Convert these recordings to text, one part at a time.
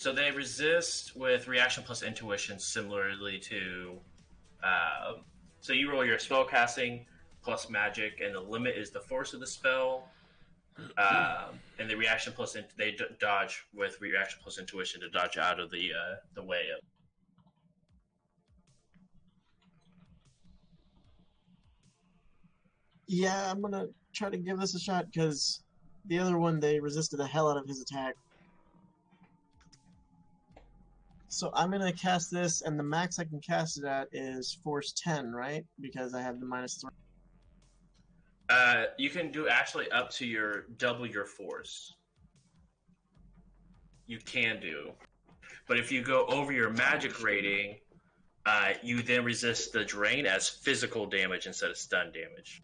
So they resist with reaction plus intuition, similarly to. So you roll your spell casting plus magic, and the limit is the force of the spell. And the reaction plus they dodge with reaction plus intuition to dodge out of the way of. Yeah, I'm gonna try to give this a shot because the other one they resisted the hell out of his attack. So I'm gonna cast this, and the max I can cast it at is Force 10, right? Because I have the -3. You can do actually up to your double your force. You can do, but if you go over your magic rating, you then resist the drain as physical damage instead of stun damage.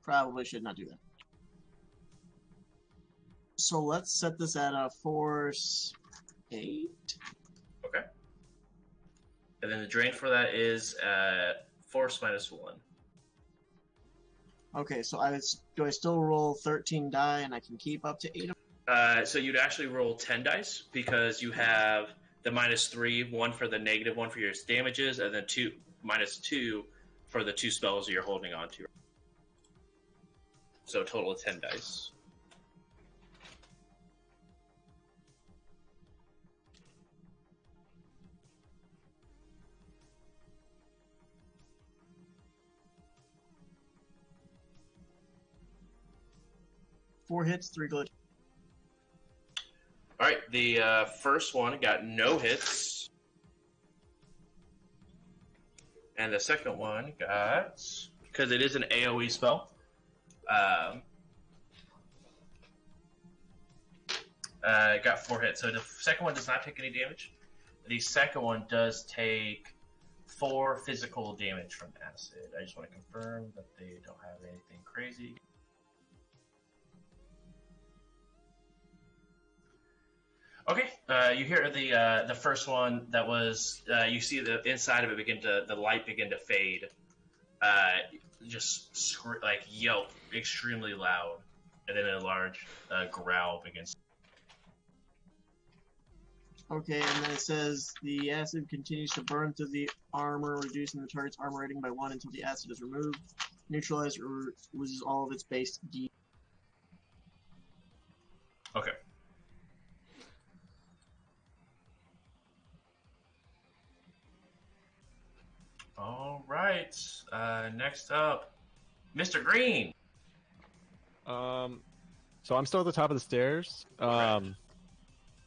Probably should not do that. So let's set this at a Force 8. Okay. And then the drain for that is force -1. Okay, so do I still roll 13 die and I can keep up to 8 of So you'd actually roll 10 dice because you have the -3, one for the negative, one for your damages, and then -2 for the 2 spells you're holding on to. So a total of 10 dice. Four hits, 3 glitch. All right, the first one got no hits, and the second one got, because it is an AOE spell, got 4 hits. So the second one does not take any damage. The second one does take 4 physical damage from acid. I just want to confirm that they don't have anything crazy. Okay, you hear the first one that was you see the inside of it the light begin to fade, just like yelp extremely loud, and then a large growl begins. Okay, and then it says the acid continues to burn through the armor, reducing the target's armor rating by 1 until the acid is removed. Neutralized or loses all of its base D. Okay. All right. Next up, Mr. Green. So I'm still at the top of the stairs. I'm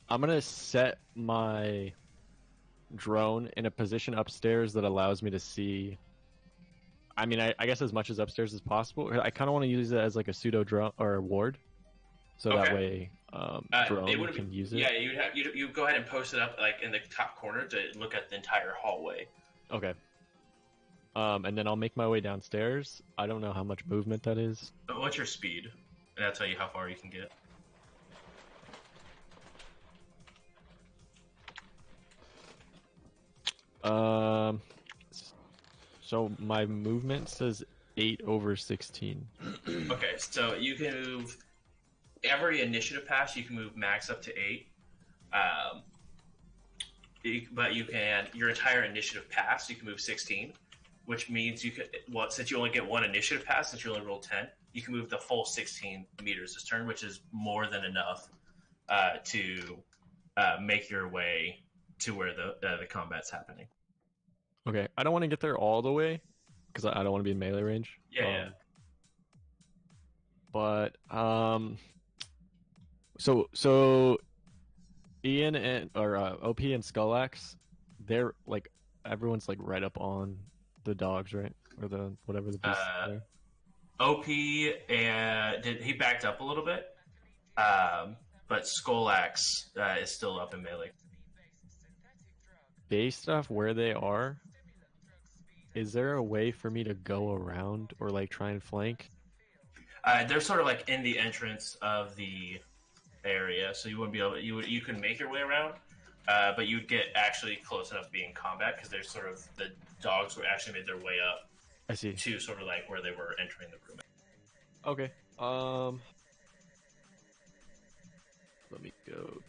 gonna set my drone in a position upstairs that allows me to see. I mean, I guess as much as upstairs as possible. I kind of want to use it as like a pseudo drone or a ward, so that way drone can use it. Yeah, you go ahead and post it up like in the top corner to look at the entire hallway. Okay. And then I'll make my way downstairs. I don't know how much movement that is. What's your speed? And I'll tell you how far you can get. So my movement says 8/16. Okay, so you can move every initiative pass. You can move max up to 8. But you can your entire initiative pass. You can move 16, which means you could. Well, since you only get one initiative pass, since you only roll 10, you can move the full 16 meters this turn, which is more than enough to make your way to where the combat's happening. Okay, I don't want to get there all the way because I don't want to be in melee range. Yeah. But so Ian and OP and Skullax, they're like everyone's like right up on the dogs, right? Or the whatever the beast there. OP he backed up a little bit, but Skullax is still up in melee. Based off where they are, is there a way for me to go around or like try and flank? They're sort of like in the entrance of the area, so you wouldn't be able. You can make your way around, but you'd get actually close enough to be in combat because there's sort of the dogs were actually made their way up. I see. To sort of like where they were entering the room. Okay. Let me go.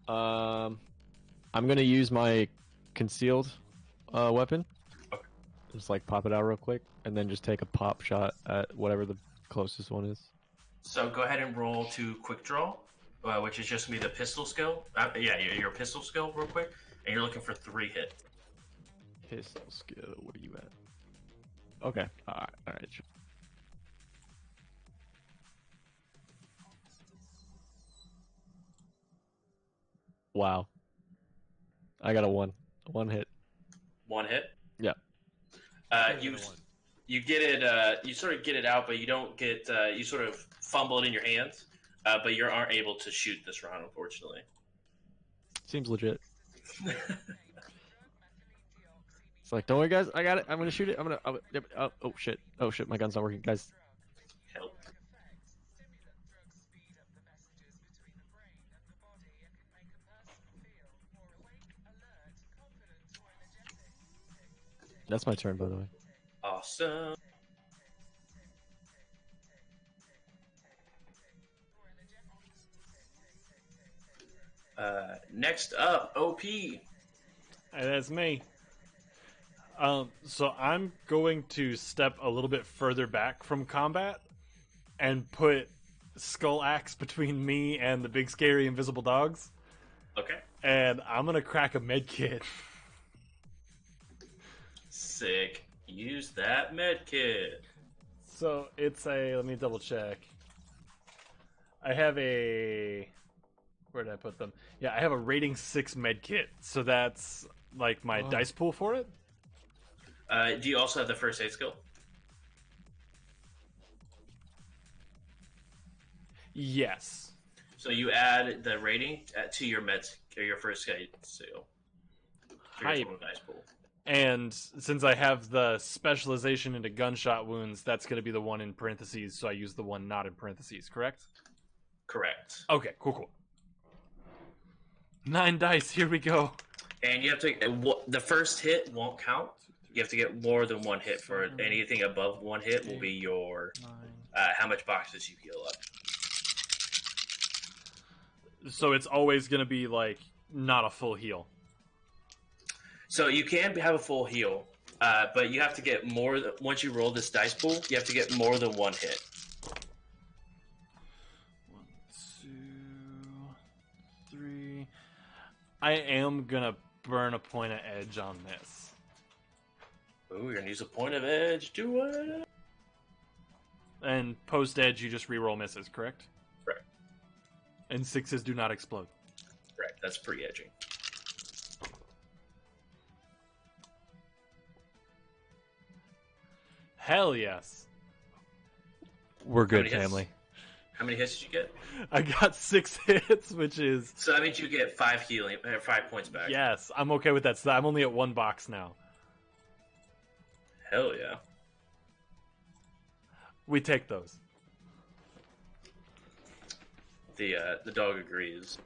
I'm gonna use my concealed weapon. Okay. Just like pop it out real quick, and then just take a pop shot at whatever the closest one is. So go ahead and roll to quick draw, which is just gonna be the pistol skill. Yeah, your pistol skill, real quick, and you're looking for 3 hit. Pistol skill. Where are you at? Okay. All right. Sure. Wow. I got a 1 hit. 1 hit. Yeah. You get it. You sort of get it out, but you don't get. You sort of fumble it in your hands, but you aren't able to shoot this round, unfortunately. Seems legit. It's like, don't worry, guys. I got it. I'm gonna shoot it. Oh shit. Oh shit. My gun's not working, guys. Help. That's my turn, by the way. Awesome. Next up, OP. Hey, that's me. So I'm going to step a little bit further back from combat and put Skull Axe between me and the big scary invisible dogs. Okay. And I'm gonna crack a med kit. Sick. Use that med kit. So it's a. Let me double check. I have a. Where did I put them? Yeah, I have a rating 6 med kit. So that's like my dice pool for it. Do you also have the first aid skill? Yes. So you add the rating to your meds or your first aid skill. For your total dice pool. And since I have the specialization into gunshot wounds, that's going to be the one in parentheses, so I use the one not in parentheses, correct? Correct. Okay, cool. 9 dice, here we go. And you have to... The first hit won't count. You have to get more than 1 hit for it. Anything above 1 hit will be your... how much boxes you heal up. So it's always going to be, like, not a full heal. So you can have a full heal, but you have to get more... Once you roll this dice pool, you have to get more than 1 hit. 1, 2, 3... I am going to burn a point of edge on this. Ooh, you're going to use a point of edge. Do it! And post-edge, you just reroll misses, correct? Correct. And 6s do not explode. Correct, that's pre-edging. Hell yes. We're good, hits? family. How many hits did you get? I got 6 hits, which is... So that means you get 5 healing, 5 points back. Yes, I'm okay with that. So I'm only at 1 box now. Hell yeah. We take those. The dog agrees.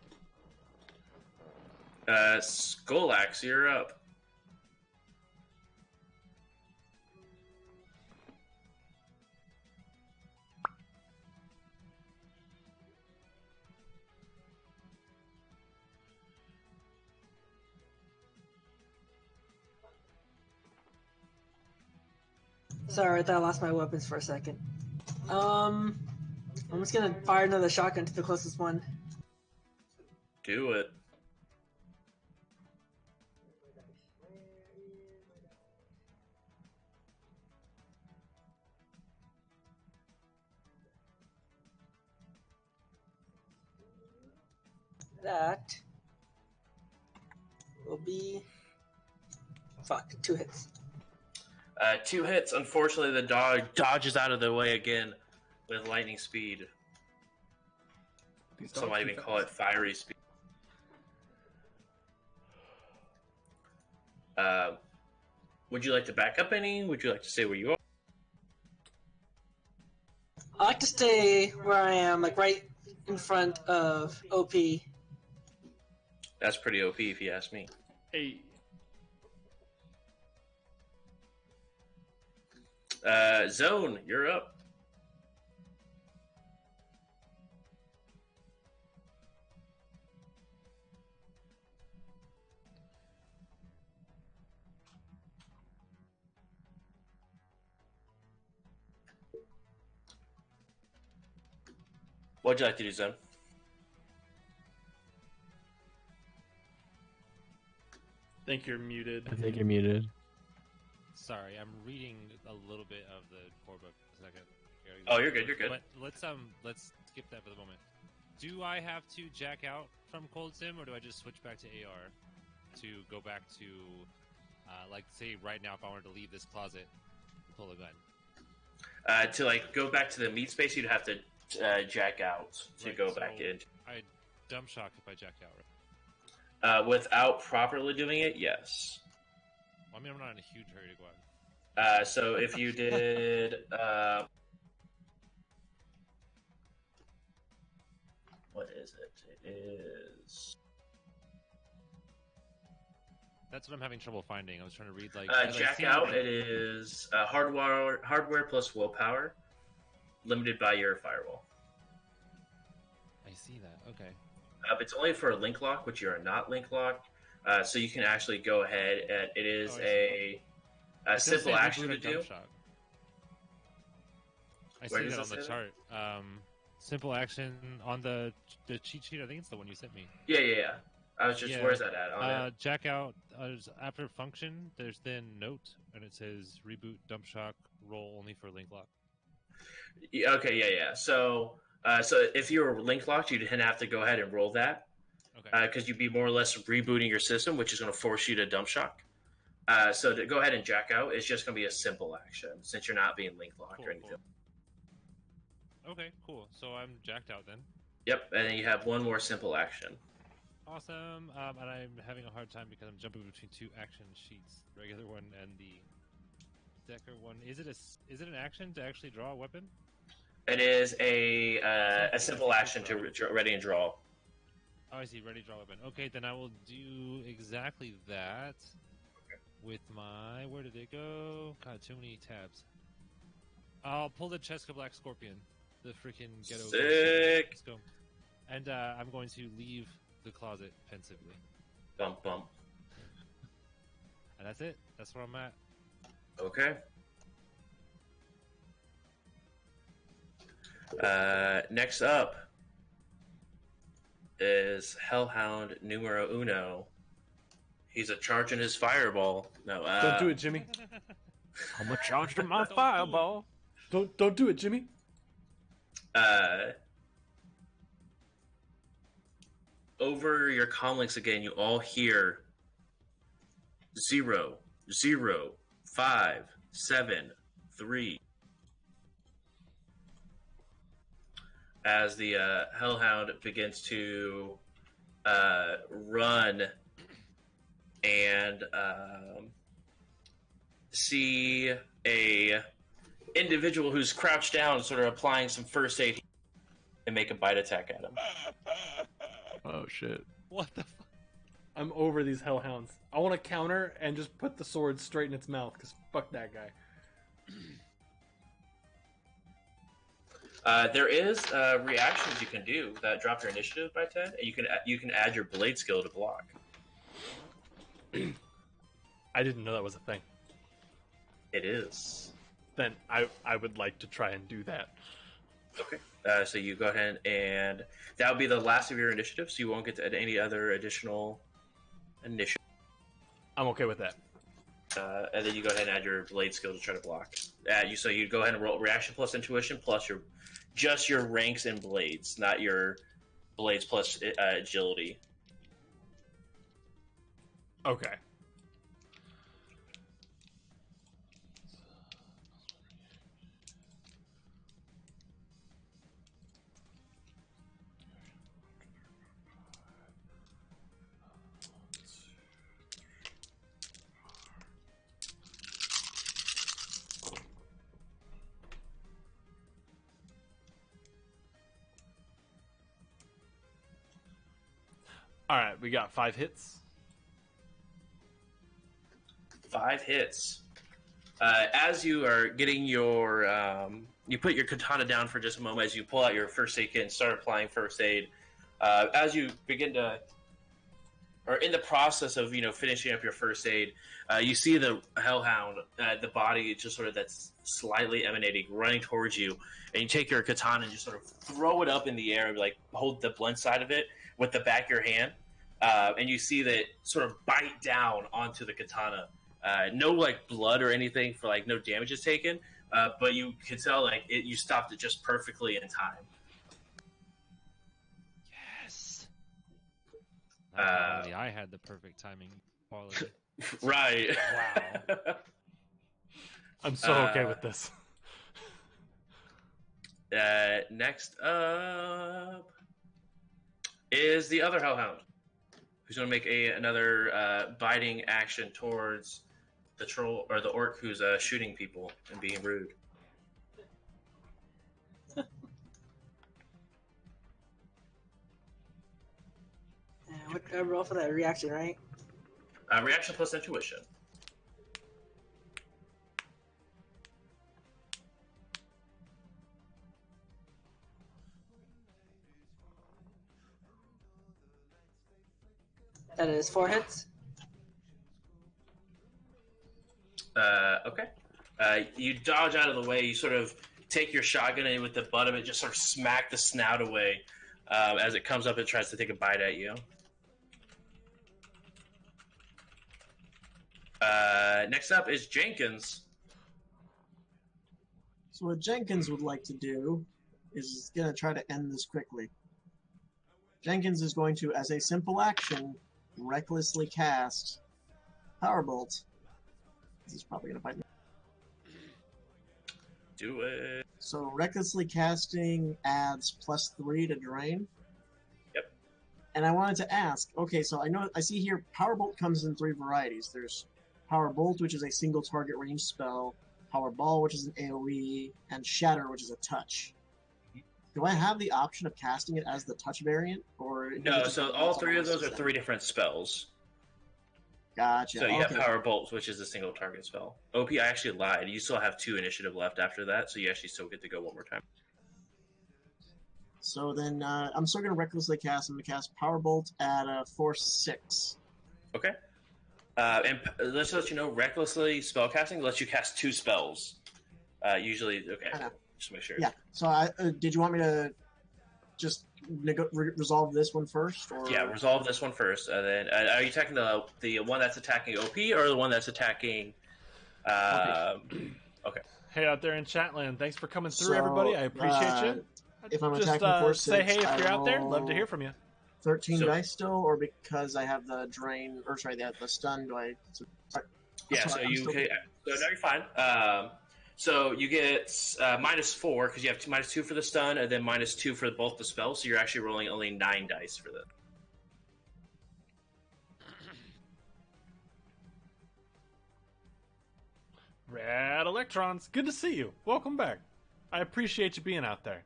Skolax, you're up. Sorry, I thought I lost my weapons for a second. I'm just gonna fire another shotgun to the closest one. Do it. That will be... Fuck, 2 hits. 2 hits. Unfortunately, the dog dodges out of the way again with lightning speed. Some might even call it fiery speed. Would you like to back up any? Would you like to stay where you are? I like to stay where I am, like right in front of OP. That's pretty OP if you ask me. Hey. Zone, you're up. What'd you like to do, Zen? I think you're muted. I think you're muted. Sorry, I'm reading a little bit of the core book. A second. Oh, you're good. You're good. But let's skip that for the moment. Do I have to jack out from Cold Sim, or do I just switch back to AR to go back to, like, say right now, if I wanted to leave this closet, pull a gun? To like go back to the meat space, you'd have to jack out to Right, go so back in. I dump shock if I jack out, right? Without properly doing it, yes. Well, I mean, I'm not in a huge hurry to go out. So if you did, what is it? It is That's what I'm having trouble finding. I was trying to read, like... 'cause I jack see out. that- It is hardware plus willpower, limited by your firewall. I see that. Okay. It's only for a link lock, which you are not link locked. So you can actually go ahead and it is Oh, I a It does simple say action reboot to a dump do. shock. I Where see does that it on the say chart. Simple action on the cheat sheet. I think it's the one you sent me. Yeah. I was just, Yeah. where's that at? On it? Jack out. After function, there's then note, and it says reboot dump shock roll only for link lock. Yeah, okay, yeah. So if you were link locked, you'd have to go ahead and roll that Okay. because you'd be more or less rebooting your system, which is going to force you to dump shock. So to go ahead and jack out, it's just going to be a simple action since you're not being link locked or anything. Okay, cool. So I'm jacked out then. Yep, and then you have one more simple action. Awesome. And I'm having a hard time because I'm jumping between two action sheets, the regular one and the Decker one. Is it an action to actually draw a weapon? It is a simple action to ready and draw. Oh, I see. Ready, draw weapon. Okay, then I will do exactly that with my... Where did it go? God, too many tabs. I'll pull the Cheska Black Scorpion. The freaking ghetto. Sick. Let's go. And I'm going to leave the closet pensively. Bump. And that's it. That's where I'm at. Okay. Next up is Hellhound numero uno. He's a charging his fireball. No, Don't do it, Jimmy. I'm gonna charge to my Don't do it. fireball. Don't do it, Jimmy. Over your comlinks again, you all hear 0, 0, 5, 7, 3. As the Hellhound begins to run and see a individual who's crouched down, sort of applying some first aid, and make a bite attack at him. Oh shit. What the fuck? I'm over these hellhounds. I want to counter and just put the sword straight in its mouth, because fuck that guy. There is reactions you can do that drop your initiative by 10, and you can add your blade skill to block. I didn't know that was a thing. It is. Then I would like to try and do that. Okay. So you go ahead and that would be the last of your initiative, so you won't get to add any other additional initiative. I'm okay with that. And then you go ahead and add your blade skill to try to block. So you go ahead and roll reaction plus intuition plus your ranks in blades, not your blades plus agility. Okay. Alright, we got 5 hits. 5 hits. As you are getting your, you put your katana down for just a moment as you pull out your first aid kit and start applying first aid. As you begin to or in the process of finishing up your first aid, you see the hellhound, the body just sort of that's slightly emanating, running towards you, and you take your katana and just sort of throw it up in the air and like hold the blunt side of it with the back of your hand, and you see that sort of bite down onto the katana. No like blood or anything for like no damage is taken, but you can tell like you stopped it just perfectly in time. Yes. I thought only I had the perfect timing quality. Right. Wow. I'm so okay with this. Next up is the other hellhound, who's going to make another biting action towards the troll or the orc who's shooting people and being rude. What I roll for that reaction, right? Reaction plus intuition. That is 4 hits. Okay. You dodge out of the way. You sort of take your shotgun and with the butt of it, just sort of smack the snout away as it comes up and tries to take a bite at you. Next up is Jenkins. So what Jenkins would like to do is going to try to end this quickly. Jenkins is going to, as a simple action, recklessly cast Powerbolt. This is probably going to bite me. Do it. So recklessly casting adds +3 to drain. Yep. And I wanted to ask, okay, so I see here Powerbolt comes in 3 varieties. There's Powerbolt, which is a single target range spell, Powerball, which is an AoE, and Shatter, which is a touch. Do I have the option of casting it as the touch variant, or No? So all 3 of those are 3 different spells. Gotcha. So you okay. have Power Bolt, which is a single target spell. OP, I actually lied. You still have 2 initiative left after that, so you actually still get to go one more time. So then I'm still going to recklessly cast. I'm going to cast Powerbolt at Force 6. Okay. And let's let you know, recklessly spellcasting lets you cast 2 spells. Usually, okay. I know. Just make sure. Yeah. So did you want me to just resolve this one first? Or? Yeah, resolve this one first. And then, are you attacking the one that's attacking OP or the one that's attacking? Okay. Hey, out there in Chatland, thanks for coming through, everybody. I appreciate you. If I'm Just attacking Force 6, say hey if I you're out there. roll Love to hear from you. 13 dice still, or because I have the drain, or sorry, the stun, do I... Yeah, so you okay. So now you're fine. So you get -4 because you have -2 for the stun, and then -2 for both the spells. So you're actually rolling only 9 dice for this. Rad Electrons, good to see you. Welcome back. I appreciate you being out there.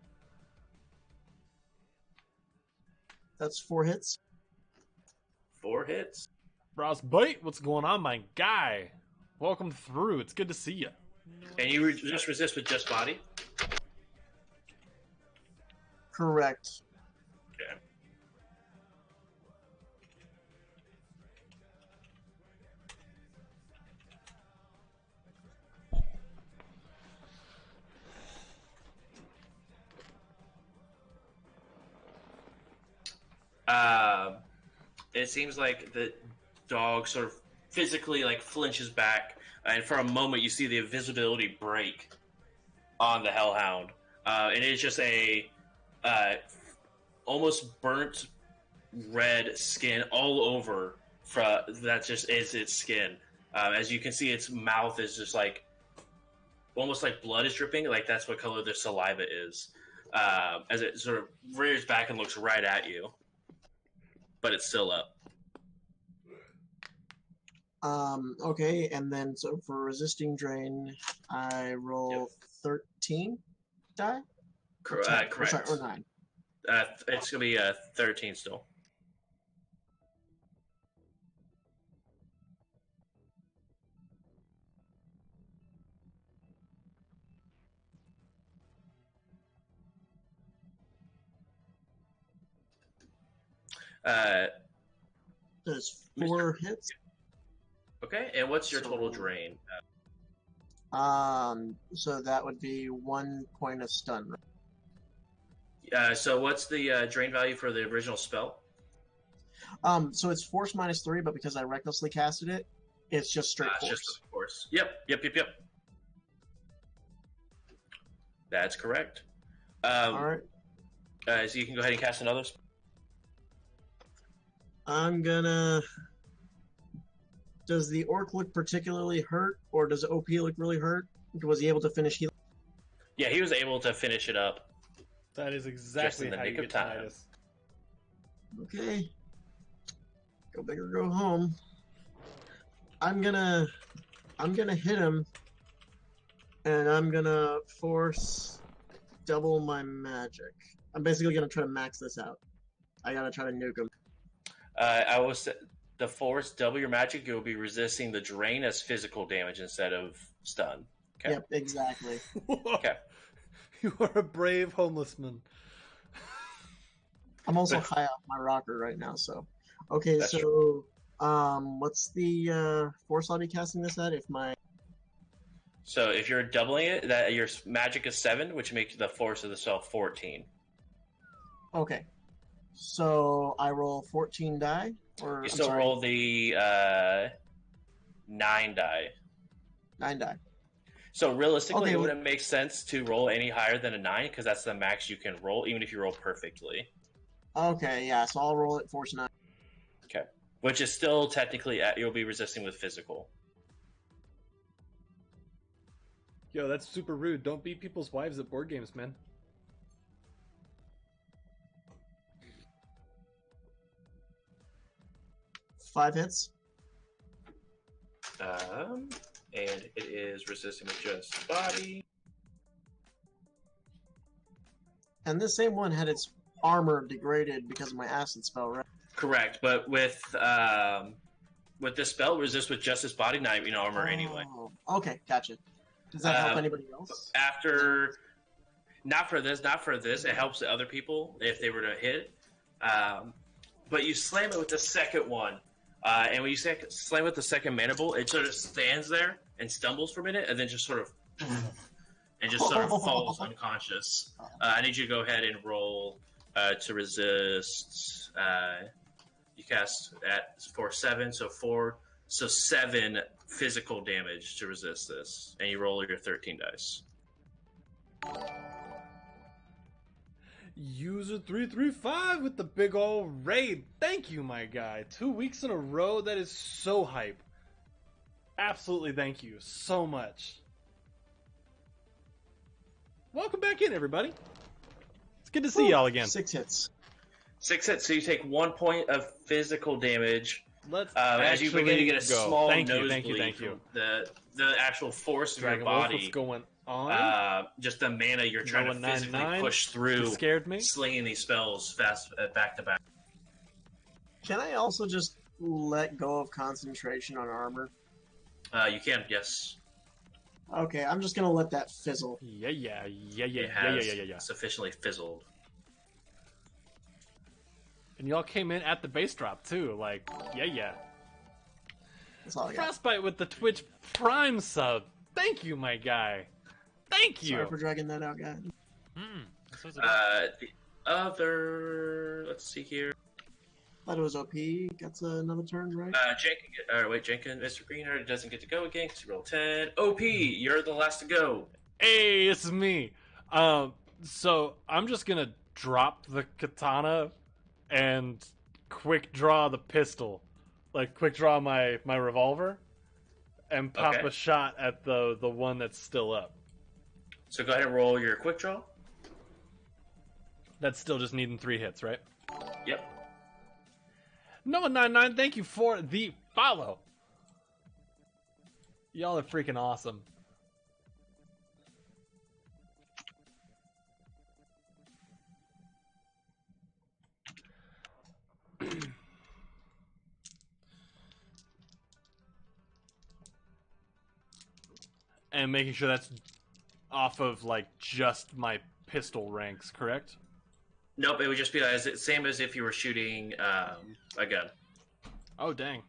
That's 4 hits. 4 hits. Ross Bite, what's going on, my guy? Welcome through. It's good to see you. And you just resist with just body? Correct. Okay. It seems like the dog sort of physically like flinches back, and for a moment you see the invisibility break on the hellhound, and it's just a almost burnt red skin all over. That just is its skin. As you can see, its mouth is just like almost like blood is dripping. Like that's what color the saliva is. As it sort of rears back and looks right at you, but it's still up. Okay, and then so for resisting drain, I roll 13 die? Correct. Or, sorry, or 9. It's going to be 13 still. There's 4 hits. Okay, and what's your total So- drain? So that would be 1 point of stun. So what's the drain value for the original spell? So it's force -3, but because I recklessly casted it, it's just straight It's force. just the force. Yep. That's correct. All right. So you can go ahead and cast another. I'm gonna. Does the orc look particularly hurt, or does OP look really hurt? Was he able to finish healing? Yeah, he was able to finish it up. That is exactly in the how you nick of get time. tinnitus. Okay. Go big or go home. I'm gonna hit him, and I'm gonna force double my magic. I'm basically gonna try to max this out. I gotta try to nuke him. I will say the force double your magic. You'll be resisting the drain as physical damage instead of stun. Okay. Yep, exactly. Okay. You are a brave homeless man. I'm also high off my rocker right now, so. Okay, That's so what's the force I'll be casting this at? If my So if you're doubling it, that your magic is 7, which makes the force of the spell 14. okay, so I roll 14 die, or You I'm still sorry, roll the 9 die. 9 die. So realistically, Okay, it well- wouldn't make sense to roll any higher than a 9 because that's the max you can roll, even if you roll perfectly. Okay, yeah, so I'll roll it force 9. Okay. Which is still technically you'll be resisting with physical. Yo, that's super rude. Don't beat people's wives at board games, man. Five hits. And it is resisting with just body. And this same one had its armor degraded because of my acid spell, right? Correct, but with this spell, resist with just his body, not even armor anyway. Oh, okay, gotcha. Does that help anybody else? After, not for this, it helps the other people if they were to hit. But you slam it with the second one, and when you slam with the second mandible, it sort of stands there and stumbles for a minute, and then just sort of and just sort of falls unconscious. I need you to go ahead and roll to resist. You cast for 7, so 7 physical damage to resist this, and you roll your 13 dice. User 335 with the big ol' raid. Thank you, my guy. 2 weeks in a row. That is so hype. Absolutely thank you so much. Welcome back in, everybody. It's good to see y'all again. 6 hits. 6 hits, so you take 1 point of physical damage Let's as you begin to get a go. small Thank you, nosebleed thank you. from the actual force of your Dragon Wolf, body. what's going on? Just the mana you're trying to Noah physically 99, push You through, scared me. slinging these spells fast back to back. Can I also just let go of concentration on armor? You can, yes. Okay, I'm just gonna let that fizzle. It has sufficiently fizzled. And y'all came in at the base drop too. Like, That's all I got. Frostbite with the Twitch Prime sub. Thank you, my guy. Thank you. Sorry for dragging that out, guys. This was about The other, let's see here. Thought it was OP. Got another turn, right? Jenkins, Mr. Green already doesn't get to go again because he rolled 10. OP, you're the last to go. Hey, it's me. So I'm just gonna drop the katana and quick draw the pistol, like quick draw my revolver, and pop Okay. a shot at the one that's still up. So go ahead and roll your quick draw. That's still just needing 3 hits, right? Yep. Noah99, thank you for the follow. Y'all are freaking awesome. And making sure that's off of like just my pistol ranks, correct? Nope, it would just be same as if you were shooting a gun. Oh dang.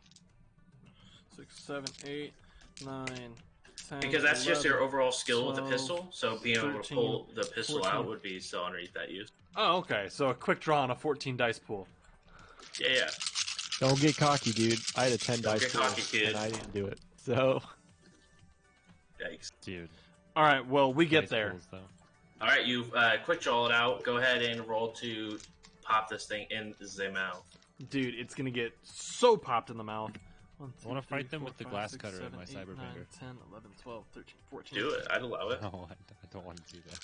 6, 7, 8, 9, 10. Because that's 11, just your overall skill with the 12, pistol. So being able to 13, pull the pistol 14. out would be still underneath that use. Oh, okay. So a quick draw on a 14 dice pool. Yeah. Don't get cocky, dude. I had a 10 Don't dice get pool, cocky, kid. and I didn't do it. So, Yikes. Dude. All right. Well, we get Dice there. pools, though. All right, you quick draw it out. Go ahead and roll to pop this thing in the mouth. Dude, it's gonna get so popped in the mouth. 1, 2, I wanna 3, fight them 4, with the 5, glass 6, cutter in 7, my 8, cyber 9, finger. 10, 11, 12, 13, 14. Do it. I'd allow it. No, I don't want to do that.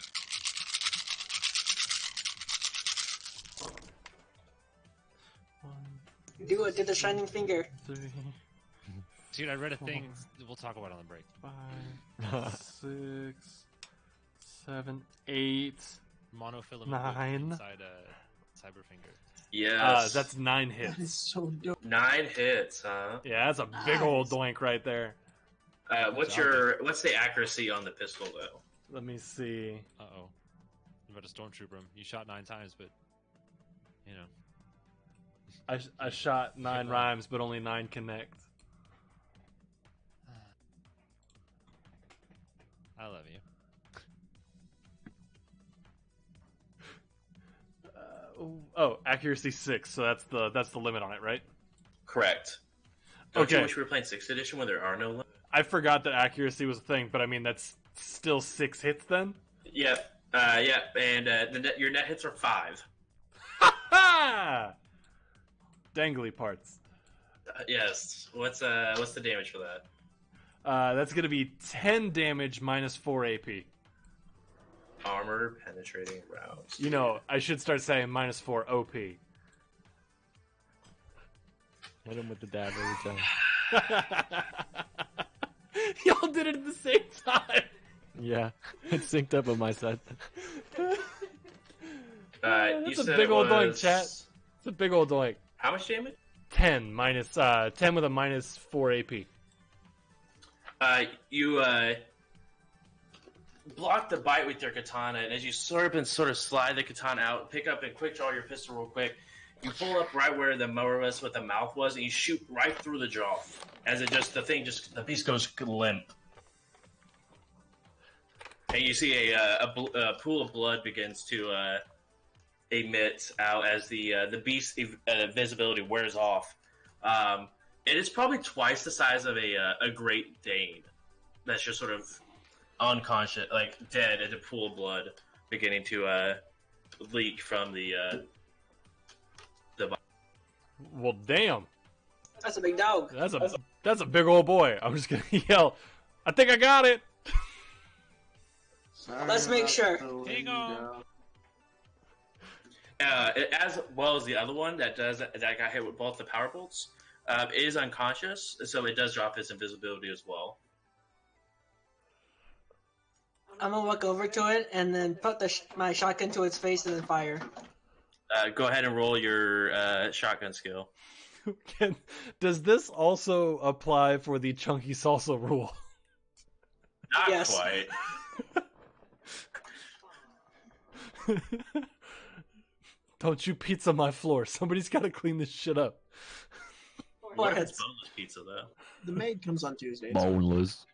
Do it. Do the shining finger. 3, Dude, I read a thing. We'll talk about it on the break. 5, 6, 7, 8. Monofilament 9. inside a cyber finger. Yes. That's 9 That hits. is so dope. 9 hits, huh? Yeah, that's a big old doink right there. What's the accuracy on the pistol though? Let me see. Uh-oh. You about to stormtrooper him. You shot 9 times, but, you know. I shot 9 rhymes, but only 9 connect. I love you. Oh, accuracy 6. So that's the limit on it, right? Correct. Don't Okay. you wish we were playing 6th edition where there are no limits? I forgot that accuracy was a thing, but I mean that's still 6 hits then. Yep. And your net hits are 5. Ha! Dangly parts. Yes. What's the damage for that? That's gonna be 10 damage minus 4 AP. Armor penetrating rounds. You know, I should start saying minus 4 OP. hit him with the dab every time. Y'all did it at the same time. Yeah, it's synced up on my side. That's You a said big it old doink, was- chat. It's a big old doink. How much damage? 10 minus 10 with a minus 4 AP. You block the bite with your katana, and as you sort of slide the katana out, pick up and quick draw your pistol real quick. You pull up right where the mower was, what the mouth was, and you shoot right through the jaw. As the piece goes limp, and you see a pool of blood begins to emit out as the beast's visibility wears off. It is probably twice the size of a Great Dane. That's just sort of unconscious, like dead, in a pool of blood beginning to leak from the. Well, damn. That's a big dog. That's a big old boy. I'm just gonna yell. I think I got it. Sorry Let's make about sure. the Hang on. As well as the other one that got hit with both the power bolts, is unconscious, so it does drop his invisibility as well. I'm gonna walk over to it and then put my shotgun to its face and then fire. Go ahead and roll your shotgun skill. Does this also apply for the chunky salsa rule? Not Yes. quite. Don't you pizza my floor. Somebody's got to clean this shit up. What if it's boneless pizza though? The maid comes on Tuesdays. Boneless.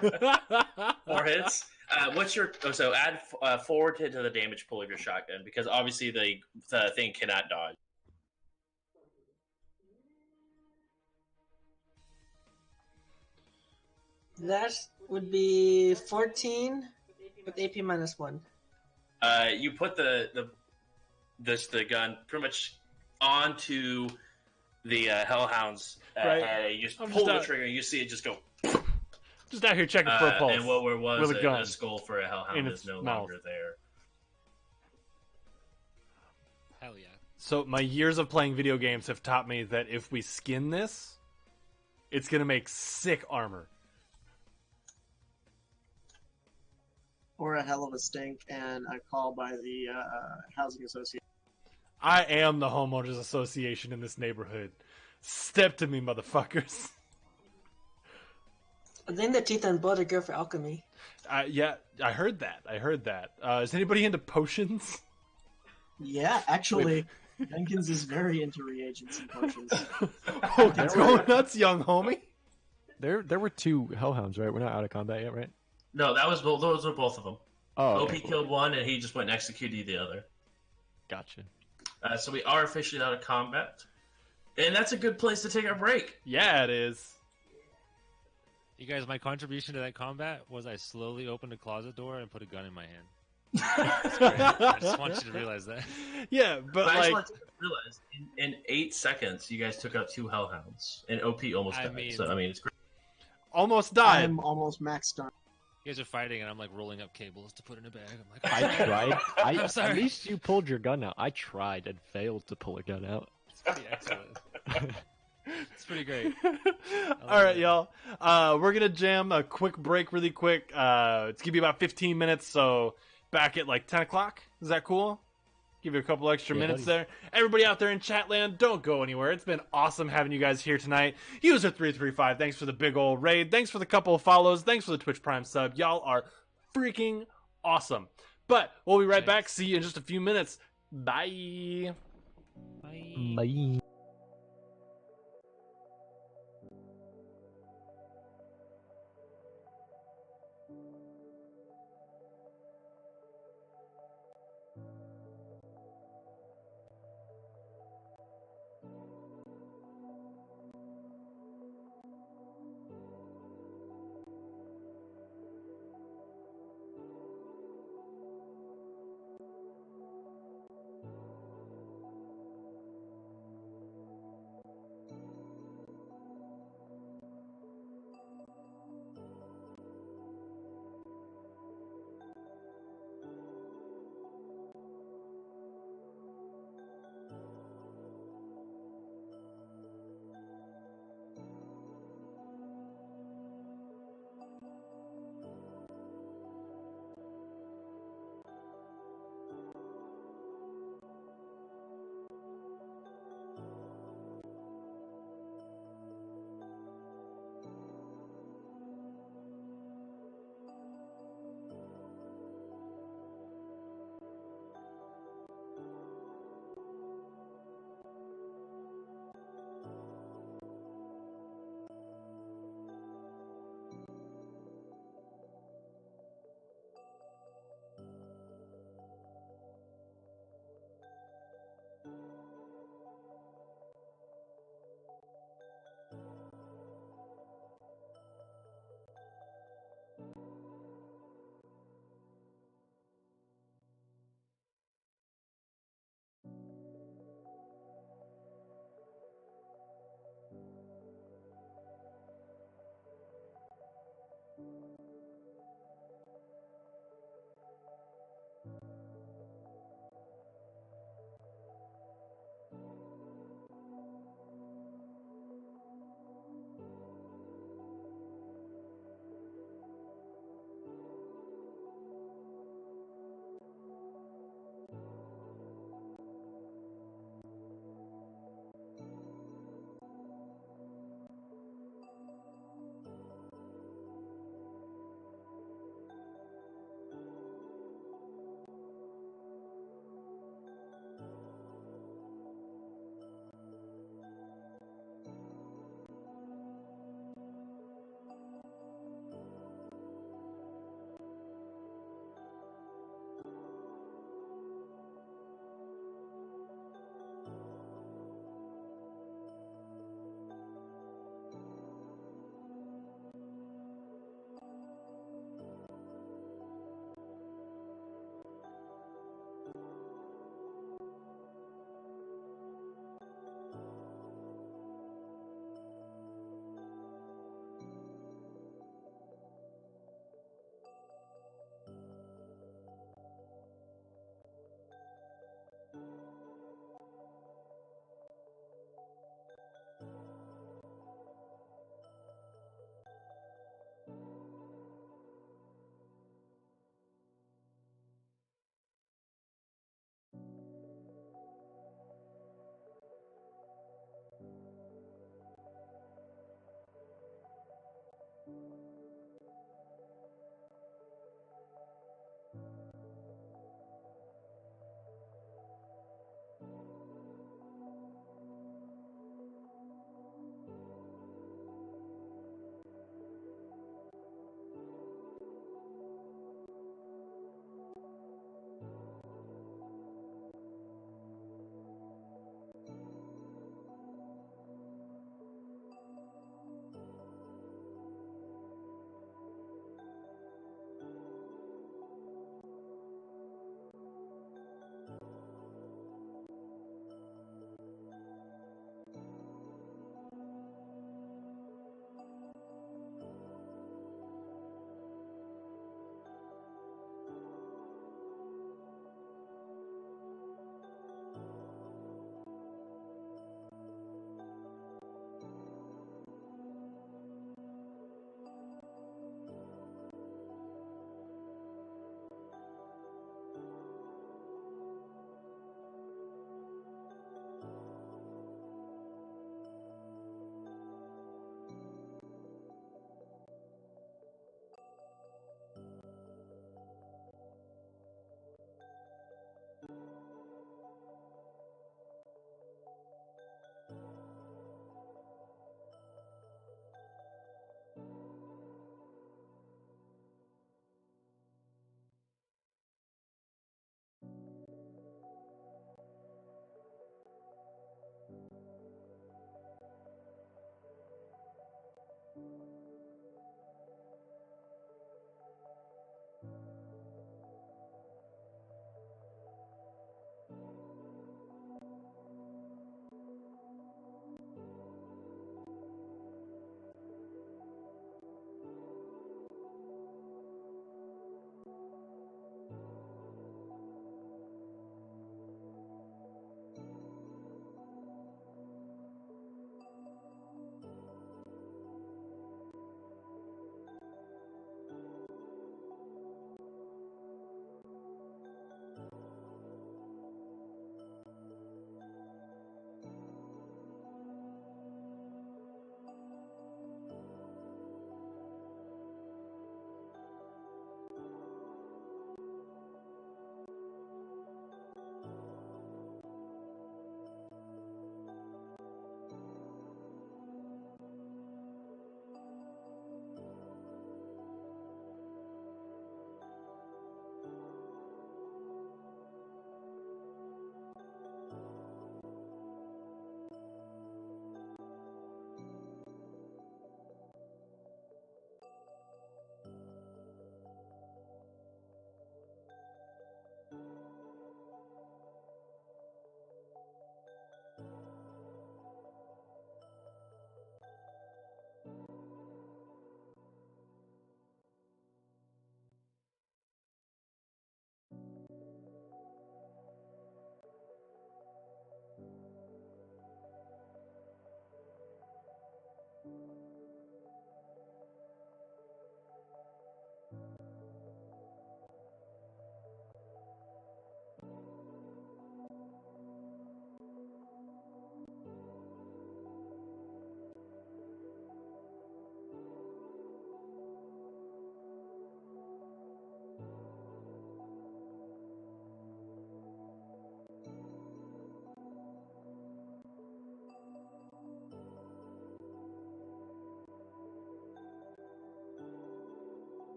4 hits. What's your so add 4 to the damage pool of your shotgun because obviously the thing cannot dodge. That would be 14 with AP minus 1. You put the gun pretty much onto the hellhound's Right. head. You just I'm pull just the out- trigger and you see it just go. Just out here checking for a pulse. And what was with a gun a skull for a hellhound in is its no mouth. longer there. Hell yeah. So my years of playing video games have taught me that if we skin this, it's gonna make sick armor. Or a hell of a stink and a call by the housing association. I am the homeowners association in this neighborhood. Step to me, motherfuckers. I think the teeth and blood are good for alchemy. Yeah, I heard that. Is anybody into potions? Yeah, actually, Jenkins is very into reagents and potions. Oh, go nuts, young homie. There were 2 hellhounds, right? We're not out of combat yet, right? No, those were both of them. Oh, OP okay, cool. killed one, and he just went and executed the other. Gotcha. So we are officially out of combat. And that's a good place to take our break. Yeah, it is. You guys, my contribution to that combat was I slowly opened a closet door and put a gun in my hand. That's great. I just want you to realize that. Yeah, but I just like, want to realize, in 8 seconds, you guys took out 2 hellhounds, and OP almost died. So I mean, it's great. almost died. I'm almost maxed on. You guys are fighting, and I'm like rolling up cables to put in a bag. I'm like, I tried. I'm sorry. At least you pulled your gun out. I tried and failed to pull a gun out. It's pretty excellent. It's pretty great. All right, y'all. We're gonna jam a quick break, really quick. It's gonna be about 15 minutes, so back at like 10 o'clock. Is that cool? Give you a couple extra minutes there. Everybody out there in Chatland, don't go anywhere. It's been awesome having you guys here tonight. User335, thanks for the big old raid. Thanks for the couple of follows. Thanks for the Twitch Prime sub. Y'all are freaking awesome. But we'll be right back. See you in just a few minutes. Bye. Bye. Bye.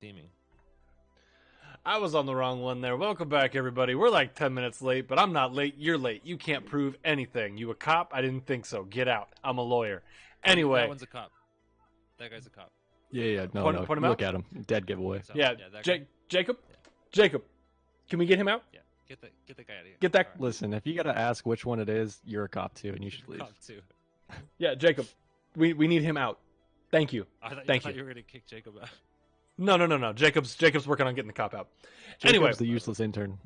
theming. I was on the wrong one there. Welcome back, everybody. We're like 10 minutes late, but I'm not late. You're late. You can't prove anything. You a cop? I didn't think so. Get out. I'm a lawyer. Anyway. That one's a cop. That guy's a cop. Yeah. No, Point him look out? at him. Dead giveaway. So, Yeah, that guy. Jacob? Jacob, can we get him out? Yeah, get the guy out of here. Get that- All right. Listen, if you gotta ask which one it is, you're a cop too, and you should leave. Cop too. Yeah, Jacob. We need him out. Thank you. I thought Thank you you. were gonna kick Jacob out. No. Jacob's working on getting the cop out. Jacob's Anyway. the useless intern.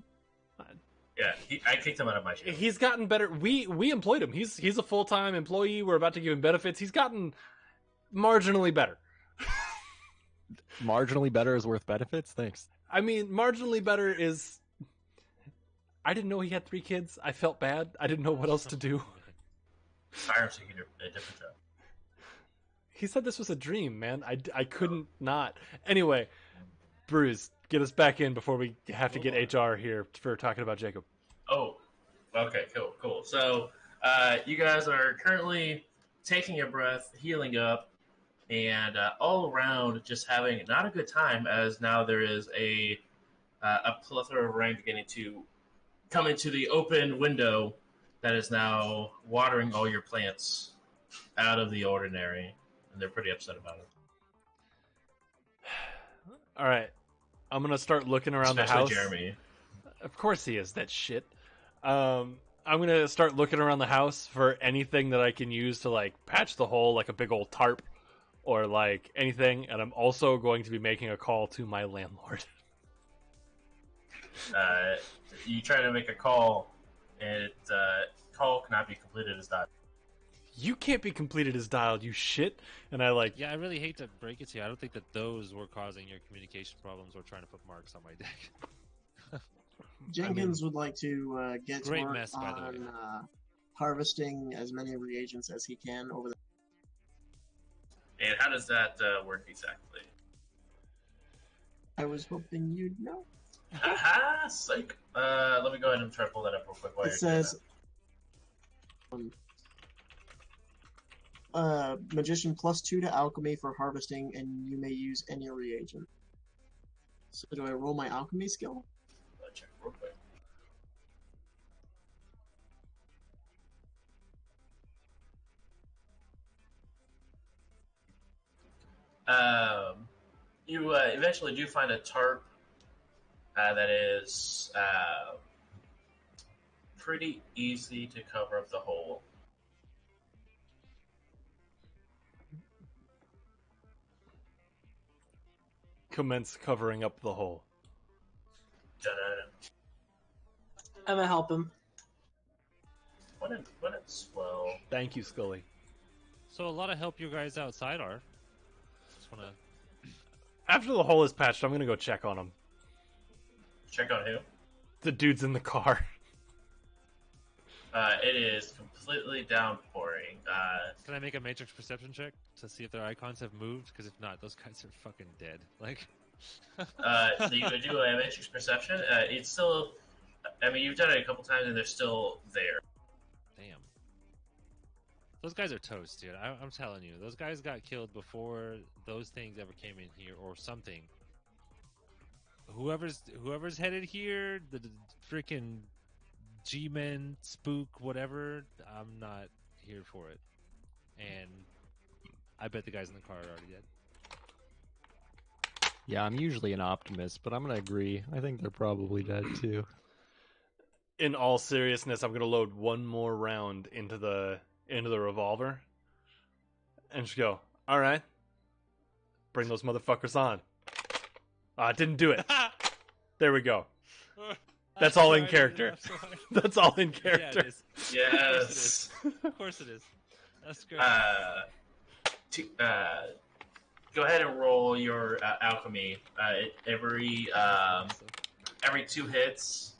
Yeah, I kicked him out of my show. He's gotten better. We employed him. He's a full-time employee. We're about to give him benefits. He's gotten marginally better. Marginally better is worth benefits. Thanks. I mean, marginally better is. I didn't know he had 3 kids. I felt bad. I didn't know what else to do. Fire him so he can do a different job. He said this was a dream, man. I couldn't not. Anyway, Bruce, get us back in before we have to get HR here for talking about Jacob. Oh, okay, cool. So, you guys are currently taking a breath, healing up, and all around just having not a good time, as now there is a plethora of rain beginning to come into the open window that is now watering all your plants out of the ordinary, and they're pretty upset about it. All right, I'm gonna start looking around Especially the house. Jeremy. Of course he is. That shit. I'm gonna start looking around the house for anything that I can use to like patch the hole, like a big old tarp, or like anything. And I'm also going to be making a call to my landlord. You try to make a call, and call cannot be completed as that. You can't be completed as dialed, you shit. And I like. Yeah, I really hate to break it to you. I don't think that those were causing your communication problems or trying to put marks on my deck. Jenkins would like to get to Great work mess, by the way. on harvesting as many reagents as he can over the. And how does that work exactly? I was hoping you'd know. Haha, psych. Let me go ahead and try to pull that up real quick. While It you're doing says magician +2 to alchemy for harvesting, and you may use any reagent. So do I roll my alchemy skill? that. Check real quick. You eventually do find a tarp that is pretty easy to cover up the hole. Commence covering up the hole. Da-da-da. I'm gonna help him. When it's slow. Thank you, Scully. So a lot of help you guys outside are. Just wanna. After the hole is patched, I'm gonna go check on him. Check on who? The dude's in the car. It is completely downpouring. Can I make a matrix perception check to see if their icons have moved? Because if not, those guys are fucking dead. Like. So you could do a matrix perception. It's still. I mean, you've done it a couple times, and they're still there. Damn. Those guys are toast, dude. I'm telling you, those guys got killed before those things ever came in here, or something. Whoever's headed here, the freaking G-men, spook, whatever. I'm not here for it, and I bet the guys in the car are already dead. Yeah, I'm usually an optimist, but I'm gonna agree. I think they're probably dead too. In all seriousness, I'm gonna load one more round into the revolver, and just go. All right, bring those motherfuckers on. Didn't do it. There we go. That's all in character. That's all in character. Yeah, it is. Yes. Of course it is. That's great. Go ahead and roll your alchemy. Every 2 hits.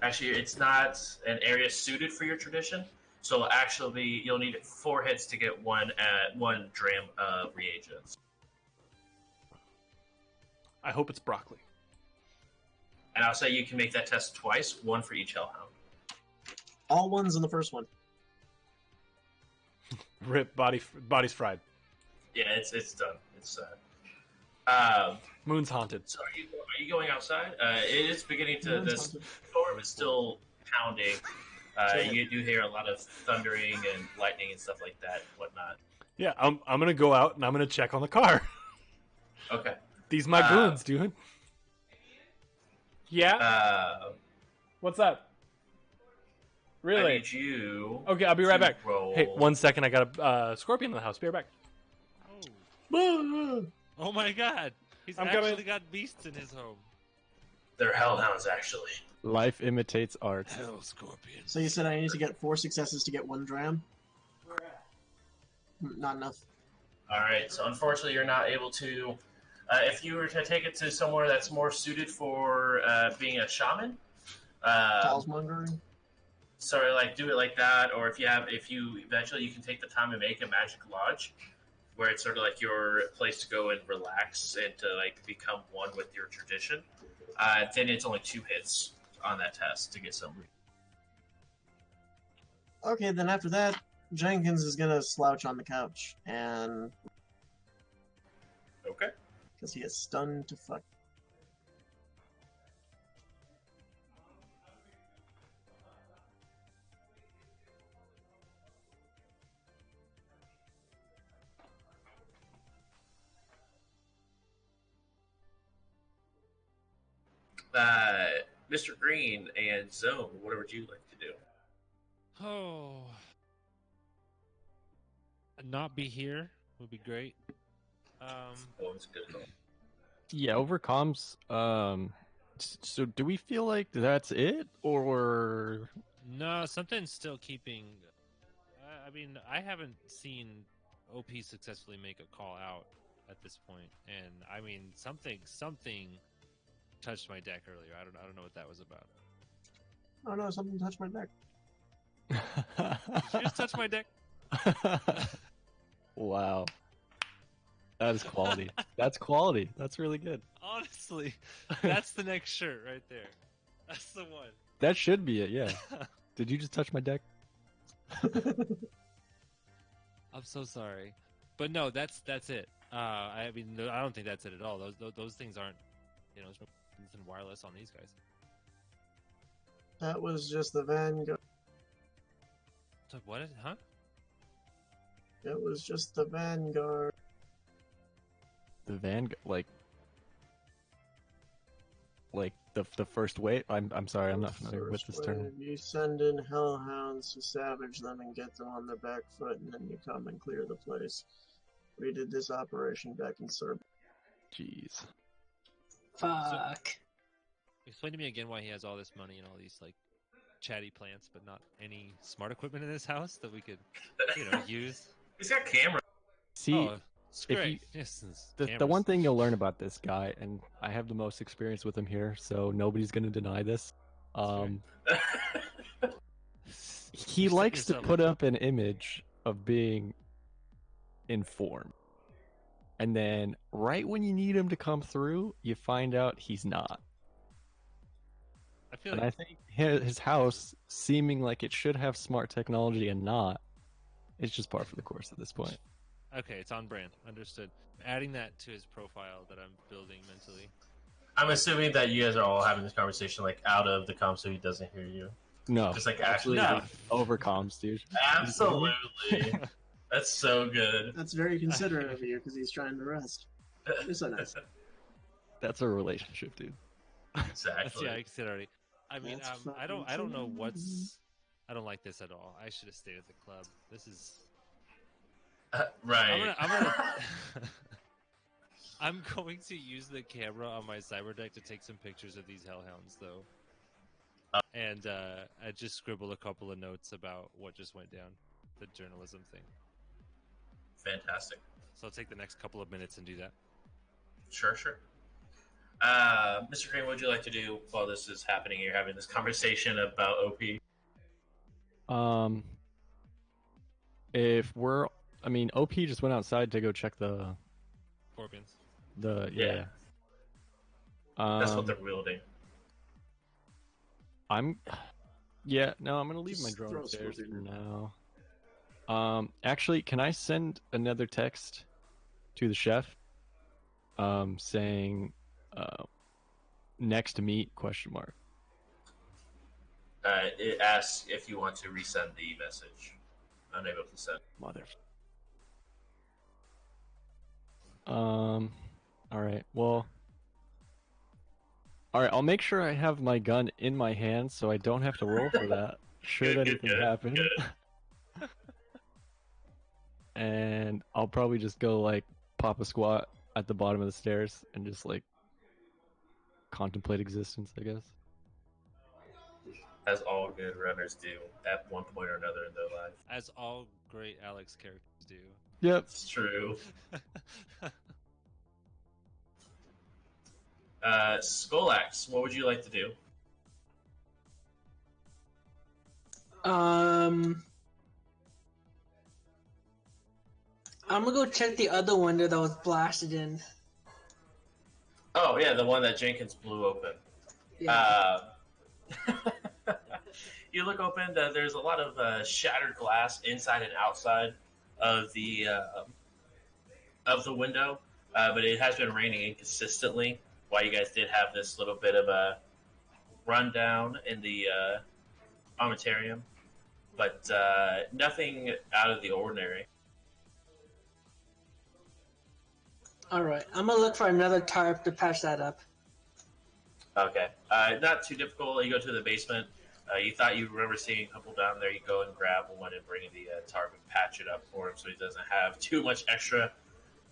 Actually, it's not an area suited for your tradition, so actually you'll need 4 hits to get one dram of reagents. I hope it's broccoli. And I'll say you can make that test twice, 1 for each hellhound. All ones in the first one. Rip, body's fried. Yeah, it's done. It's Moon's haunted. so are you going outside? It is beginning to. Moon's This haunted. storm is still pounding. You do hear a lot of thundering and lightning and stuff like that, and whatnot. Yeah, I'm gonna go out and I'm gonna check on the car. Okay. These my goons, dude. Yeah. What's up? I Really? need you. Okay, I'll be right to back. roll- Hey, 1 second. I got a scorpion in the house. Be right back. Oh. Oh my god. He's I'm actually coming. got beasts in his home. They're hellhounds, actually. Life imitates art. Hell scorpion. So you said I need to get 4 successes to get 1 dram? Not enough. All right. So unfortunately, you're not able to. If you were to take it to somewhere that's more suited for being a shaman, Talismongering? sorry, like do it like that, or if you eventually you can take the time and make a magic lodge, where it's sort of like your place to go and relax and to like become one with your tradition. Then it's only 2 hits on that test to get some. Okay, then after that, Jenkins is gonna slouch on the couch, and Okay. because he is stunned to fuck. Mr. Green and Zone, what would you like to do? Oh. Not be here would be great. Oh, it's good. Yeah, over comms. So do we feel like that's it, or No, something's still keeping. I mean, I haven't seen OP successfully make a call out at this point, and I mean, something touched my deck earlier. I don't know what that was about. Oh no, something touched my neck. Did you just touch my deck? Wow, that is quality. That's quality. That's really good. Honestly, that's the next shirt right there. That's the one. That should be it. Yeah. Did you just touch my deck? I'm so sorry, but no, that's it. I mean, I don't think that's it at all. Those things aren't, there's nothing wireless on these guys. That was just the Vanguard. So what? Huh? It was just the Vanguard. The Vanguard, like the first wave. I'm sorry, I'm not familiar with this First term. wave, you send in hellhounds to savage them and get them on their back foot, and then you come and clear the place. We did this operation back in Serbia. Jeez. Fuck. Explain to me again why he has all this money and all these like chatty plants, but not any smart equipment in his house that we could, use. He's got camera. See, Oh, it's if great. you- Yes, it's the cameras. one thing you'll learn about this guy, and I have the most experience with him here, so nobody's gonna deny this. He You set likes to yourself put up an image of being informed, and then right when you need him to come through, you find out he's not. I feel And like I think his house, seeming like it should have smart technology and not, is just par for the course at this point. okay, it's on brand. Understood. Adding that to his profile that I'm building mentally. I'm assuming that you guys are all having this conversation like out of the comm, so he doesn't hear you. No, Just like actually, No. over comms, dude. absolutely. That's so good. That's very considerate of you because he's trying to rest. You're so nice. That's a relationship, dude. Exactly. Yeah, I can see it already. I mean, That's I don't know fucking what's. I don't like this at all. I should have stayed at the club. This is. Right. I'm gonna I'm going to use the camera on my cyber deck to take some pictures of these hellhounds, though, and I just scribble a couple of notes about what just went down, the journalism thing. Fantastic. So I'll take the next couple of minutes and do that. Sure. Mr. Green, what would you like to do while this is happening? You're having this conversation about OP. OP just went outside to go check the Scorpions. yeah. That's what they're wielding. I'm gonna leave my Just drone throw a upstairs for scorpion. now. Actually, can I send another text to the chef saying next meet question mark. It asks if you want to resend the message. Unable to send. Mother. All right. Well. All right. I'll make sure I have my gun in my hand so I don't have to roll for that. Should anything happen. And I'll probably just go like pop a squat at the bottom of the stairs and just like contemplate existence, I guess. As all good runners do at one point or another in their life. As all great Alex characters do. Yep. It's true. Skolax, what would you like to do? I'm gonna go check the other window that was blasted in. Oh yeah, the one that Jenkins blew open. Yeah. You look open. There's a lot of shattered glass inside and outside of the window, but it has been raining inconsistently. Why you guys did have this little bit of a rundown in the armamentarium, but nothing out of the ordinary. All right, I'm gonna look for another tarp to patch that up. Okay, not too difficult. You go to the basement. You thought you remember seeing a couple down there. You go and grab one and bring the tarp and patch it up for him so he doesn't have too much extra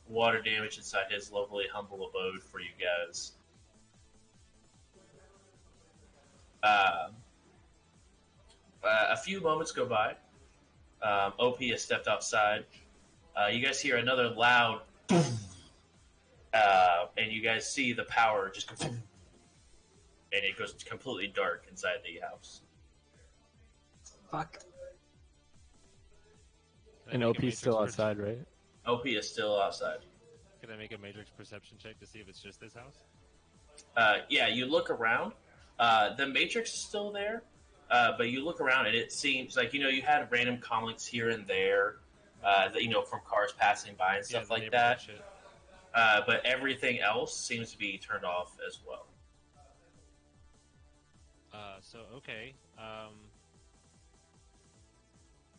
water damage inside his lovely, humble abode for you guys. A few moments go by. OP has stepped outside. You guys hear another loud boom. And you guys see the power just go boom. And it goes completely dark inside the house. Fuck. And OP's still outside, right? OP is still outside. Can I make a matrix perception check to see if it's just this house? Yeah, you look around. The matrix is still there, but you look around and it seems like, you had random comlinks here and there, that, from cars passing by and stuff like that. Shit. But everything else seems to be turned off as well. Okay.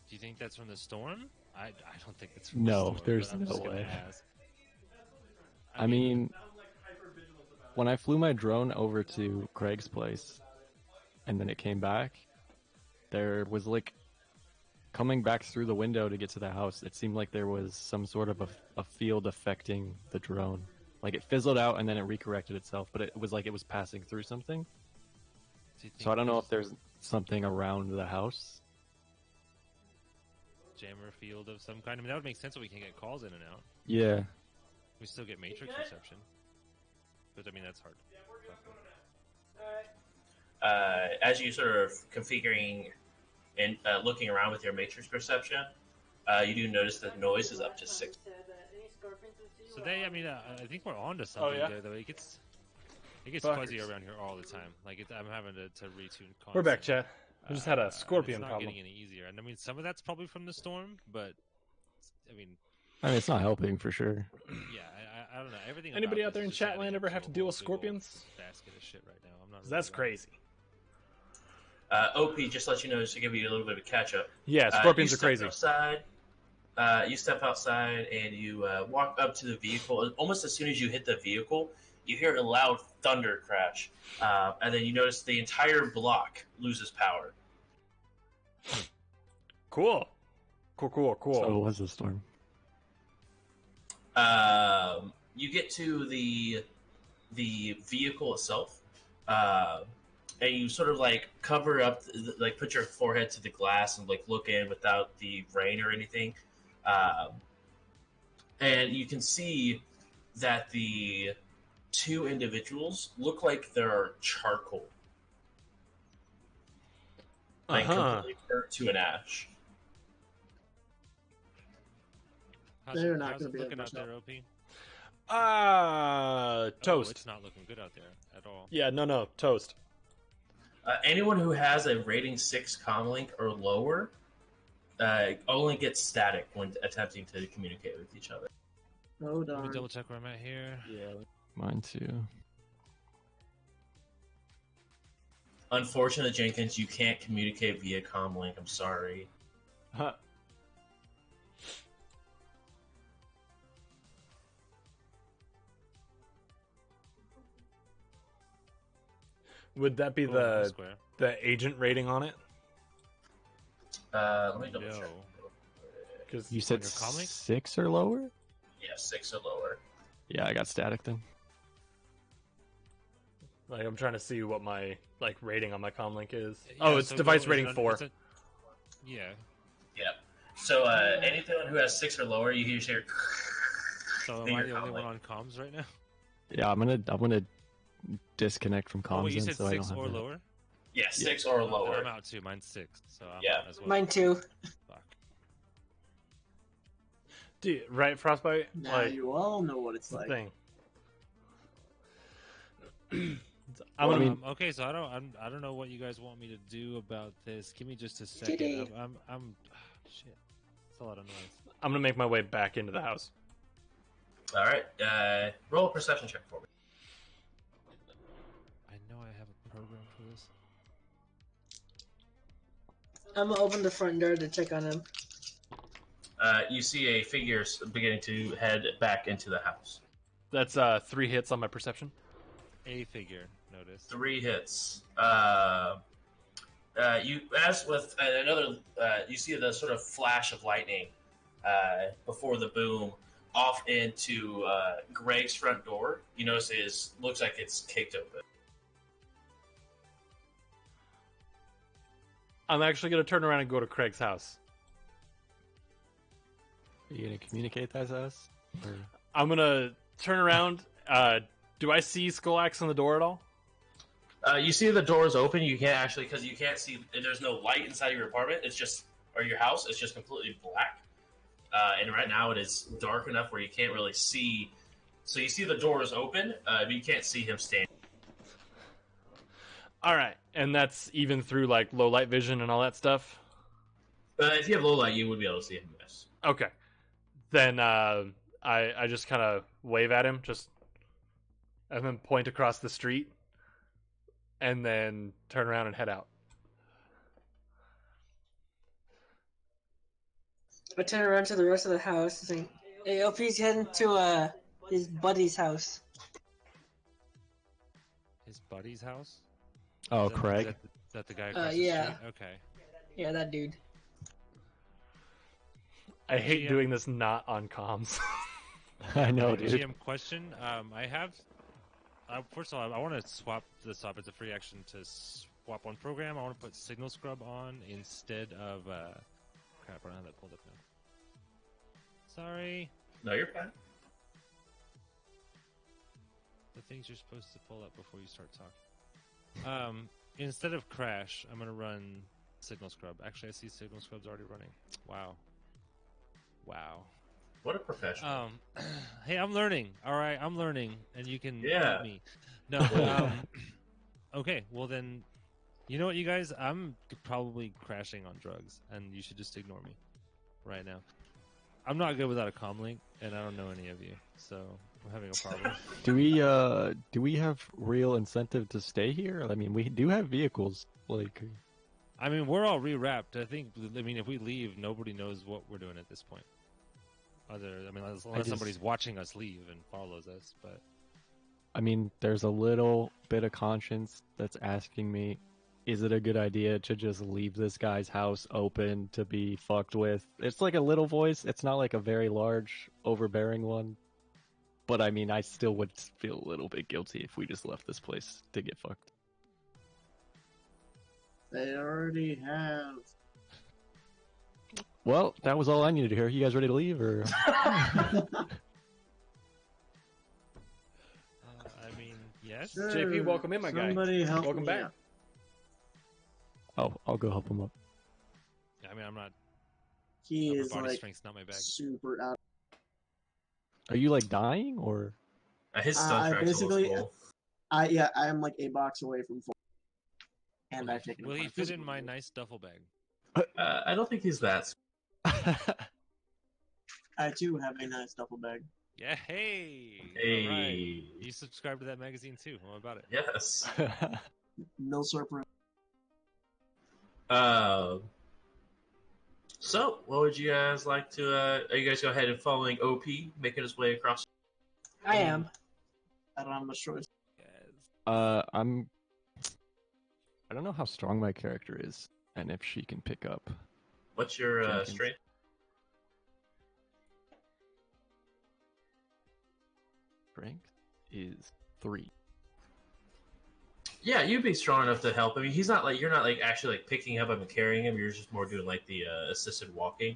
Do you think that's from the storm? I don't think it's from the storm. No, there's no way. I mean, when I flew my drone over to Craig's place, and then it came back, there was like, coming back through the window to get to the house, it seemed like there was some sort of a field affecting the drone. Like it fizzled out and then it recorrected itself, but it was like it was passing through something. So I don't know if there's something around the house. Jammer field of some kind. I mean, that would make sense so we can get calls in and out. Yeah. We still get matrix reception. But I mean, that's hard. As you sort of configuring and looking around with your matrix perception, you do notice that the noise is up to 6. So I think we're on to something there, though. It gets fuzzy around here all the time. Like, I'm having to retune constantly. We're back, chat. We just had a scorpion it's not problem. getting any easier. And I mean, some of that's probably from the storm, but I mean, it's not helping for sure. Yeah, I don't know. Everything. Anybody about out there this in is just chat land adding ever up have a to deal whole with big scorpions? old basket of shit right now. I'm not. That's crazy. OP, just to let you know, just to give you a little bit of catch up. Yeah, scorpions are crazy. You step outside and you walk up to the vehicle. Almost as soon as you hit the vehicle, you hear a loud thunder crash, and then you notice the entire block loses power. Cool. So it was a storm. You get to the vehicle itself, and you sort of like cover up, like put your forehead to the glass and like look in without the rain or anything, and you can see that the two individuals look like they're charcoal, like completely burnt to an ash. They're not how's gonna it be looking able out to there, OP? Toast. It's not looking good out there at all. Yeah, no, toast. Anyone who has a rating 6 comlink or lower only gets static when attempting to communicate with each other. Oh Let me darn. double check where I'm at here. Yeah, mine too. Unfortunately, Jenkins, you can't communicate via comlink. I'm sorry. Huh. Would that be Cool, I'm the square. agent rating on it? Let me double check. No. Because You said your comic? 6 or lower? Yeah, 6 or lower. Yeah, I got static then. like I'm trying to see what my like rating on my comlink is. Yeah, Oh, it's so device is it rating under- 4. Yeah. Yep. So anyone who has 6 or lower, you usually hear. So in am I your the only one comlink. on comms right now? Yeah, I'm gonna disconnect from comms Oh wait, you then, said so I don't 6 have or that. lower? Yeah, 6 or Oh, then lower. I'm out too. Mine's 6, so I'm Yeah. out as well. Mine too. Fuck. Dude, right, Frostbite? Now like you all know what it's the like. thing. Well, I mean- Okay, so I don't know what you guys want me to do about this. Give me just a second. Kitty. I'm shit. It's a lot of noise. I'm gonna make my way back into the house. All right. Roll a perception check for me. I know I have a program for this. I'm gonna open the front door to check on him. You see a figure beginning to head back into the house. That's 3 hits on my perception. A figure, notice. 3 hits. You as with another. You see the sort of flash of lightning before the boom off into Greg's front door. You notice it looks like it's kicked open. I'm actually gonna turn around and go to Craig's house. Are you gonna communicate that to us? Or... I'm gonna turn around. Do I see Skullax on the door at all? You see the doors open. You can't actually because you can't see. There's no light inside your apartment. It's just or your house. It's just completely black. And right now it is dark enough where you can't really see. So you see the doors open, but you can't see him standing. All right, and that's even through like low light vision and all that stuff. If you have low light, you would be able to see him. Yes. Okay, then I just kind of wave at him, just and then point across the street, and then turn around and head out. I turn around to the rest of the house and say, "Hey, OP's heading to his buddy's house." His buddy's house? Oh, Is that- Craig. Is that the guy across yeah. the street? Okay. Yeah, that dude. I hate GM. doing this not on comms. I know, Okay, dude. GM question. I have. First of all, I want to swap this up. It's a free action to swap one program. I want to put Signal Scrub on instead of. Crap, I don't have that pulled up now. Sorry. No, you're fine. The things you're supposed to pull up before you start talking. Instead of Crash, I'm gonna run Signal Scrub. Actually, I see Signal Scrub's already running. Wow. What a professional. Hey, I'm learning. All right, I'm learning, and you can Yeah. help me. No. Okay. Well then, you know what, you guys? I'm probably crashing on drugs, and you should just ignore me right now. I'm not good without a comm link, and I don't know any of you, so I'm having a problem. Do we have real incentive to stay here? I mean, we do have vehicles. Like, I mean, we're all rewrapped. I mean, if we leave, nobody knows what we're doing at this point. Unless somebody's watching us leave and follows us, but I mean, there's a little bit of conscience that's asking me, is it a good idea to just leave this guy's house open to be fucked with? It's like a little voice. It's not like a very large, overbearing one. But I mean, I still would feel a little bit guilty if we just left this place to get fucked. They already have. Well, that was all I needed to hear. You guys ready to leave, or? I mean, yes. Sure, JP, welcome in, my guy. Somebody help Welcome me back. out. Oh, I'll go help him up. I mean, I'm not. He Upper is body like strength's not my bag. super out. Are you like dying, or? His I stuff tracks basically- full. I am like a box away from full. And I've taken. Will it he my fit in physical my weight. nice duffel bag? I don't think he's that. I too have a nice duffel bag. Yeah, hey! Hey. All right. You subscribe to that magazine too. What about it? Yes. No surprise. So, what would you guys like to? Are you guys go ahead and following OP, making his way across? I am. I don't have much choice. Yes. I don't know how strong my character is, and if she can pick up. What's your Jenkins. strength? Strength is 3. Yeah, you'd be strong enough to help. I mean, he's not like you're not like actually like picking up him and carrying him. You're just more doing like the assisted walking.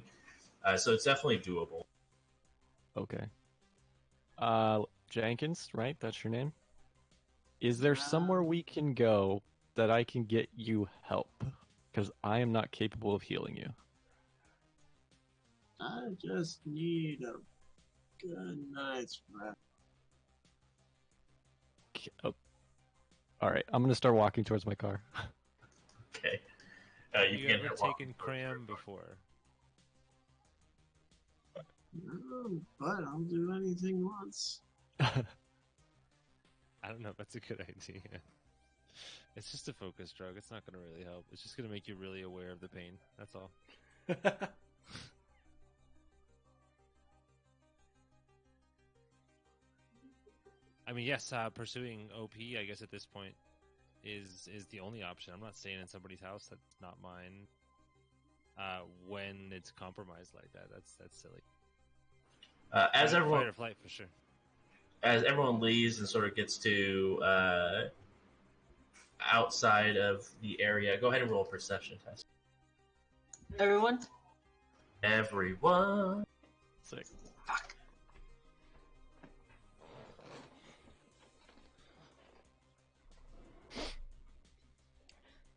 So it's definitely doable. Okay. Jenkins, right? That's your name? Is there somewhere we can go that I can get you help? Because I am not capable of healing you. I just need a good night's rest. Oh. All right, I'm gonna start walking towards my car. Okay. Have You you can ever walk taken for sure. cram before? No, but I'll do anything once. I don't know if that's a good idea. It's just a focus drug. It's not going to really help. It's just going to make you really aware of the pain. That's all. I mean, yes, pursuing OP, I guess at this point, is the only option. I'm not staying in somebody's house that's not mine. When it's compromised like that, that's silly. As everyone fight or flight for sure. as everyone leaves and sort of gets to outside of the area, go ahead and roll a perception test. Everyone? Everyone. Sick. Fuck.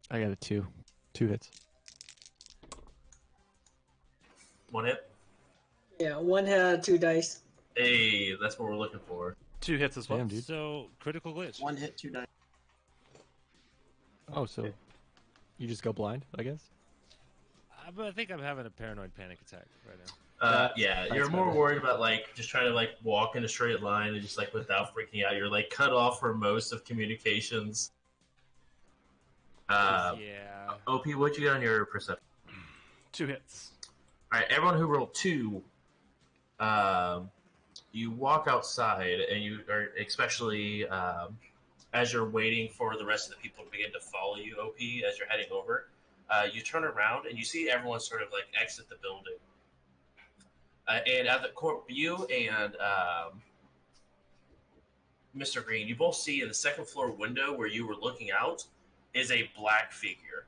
I got a 2. 2 hits. One hit. Yeah, one had 2 dice. Hey, that's what we're looking for. 2 hits as well. Damn, dude. So, critical glitch. 1 hit, 2 dice. Oh, so you just go blind, I guess? But I think I'm having a paranoid panic attack right now. Yeah, That's you're more better. worried about like just trying to like walk in a straight line and just like without freaking out. You're like cut off from most of communications. Yeah. OP, what'd you get on your perception? 2 hits. All right, everyone who rolled 2, you walk outside and you are especially as you're waiting for the rest of the people to begin to follow you, OP, as you're heading over. You turn around and you see everyone sort of like exit the building. And at the court, you and Mr. Green, you both see in the second floor window where you were looking out is a black figure.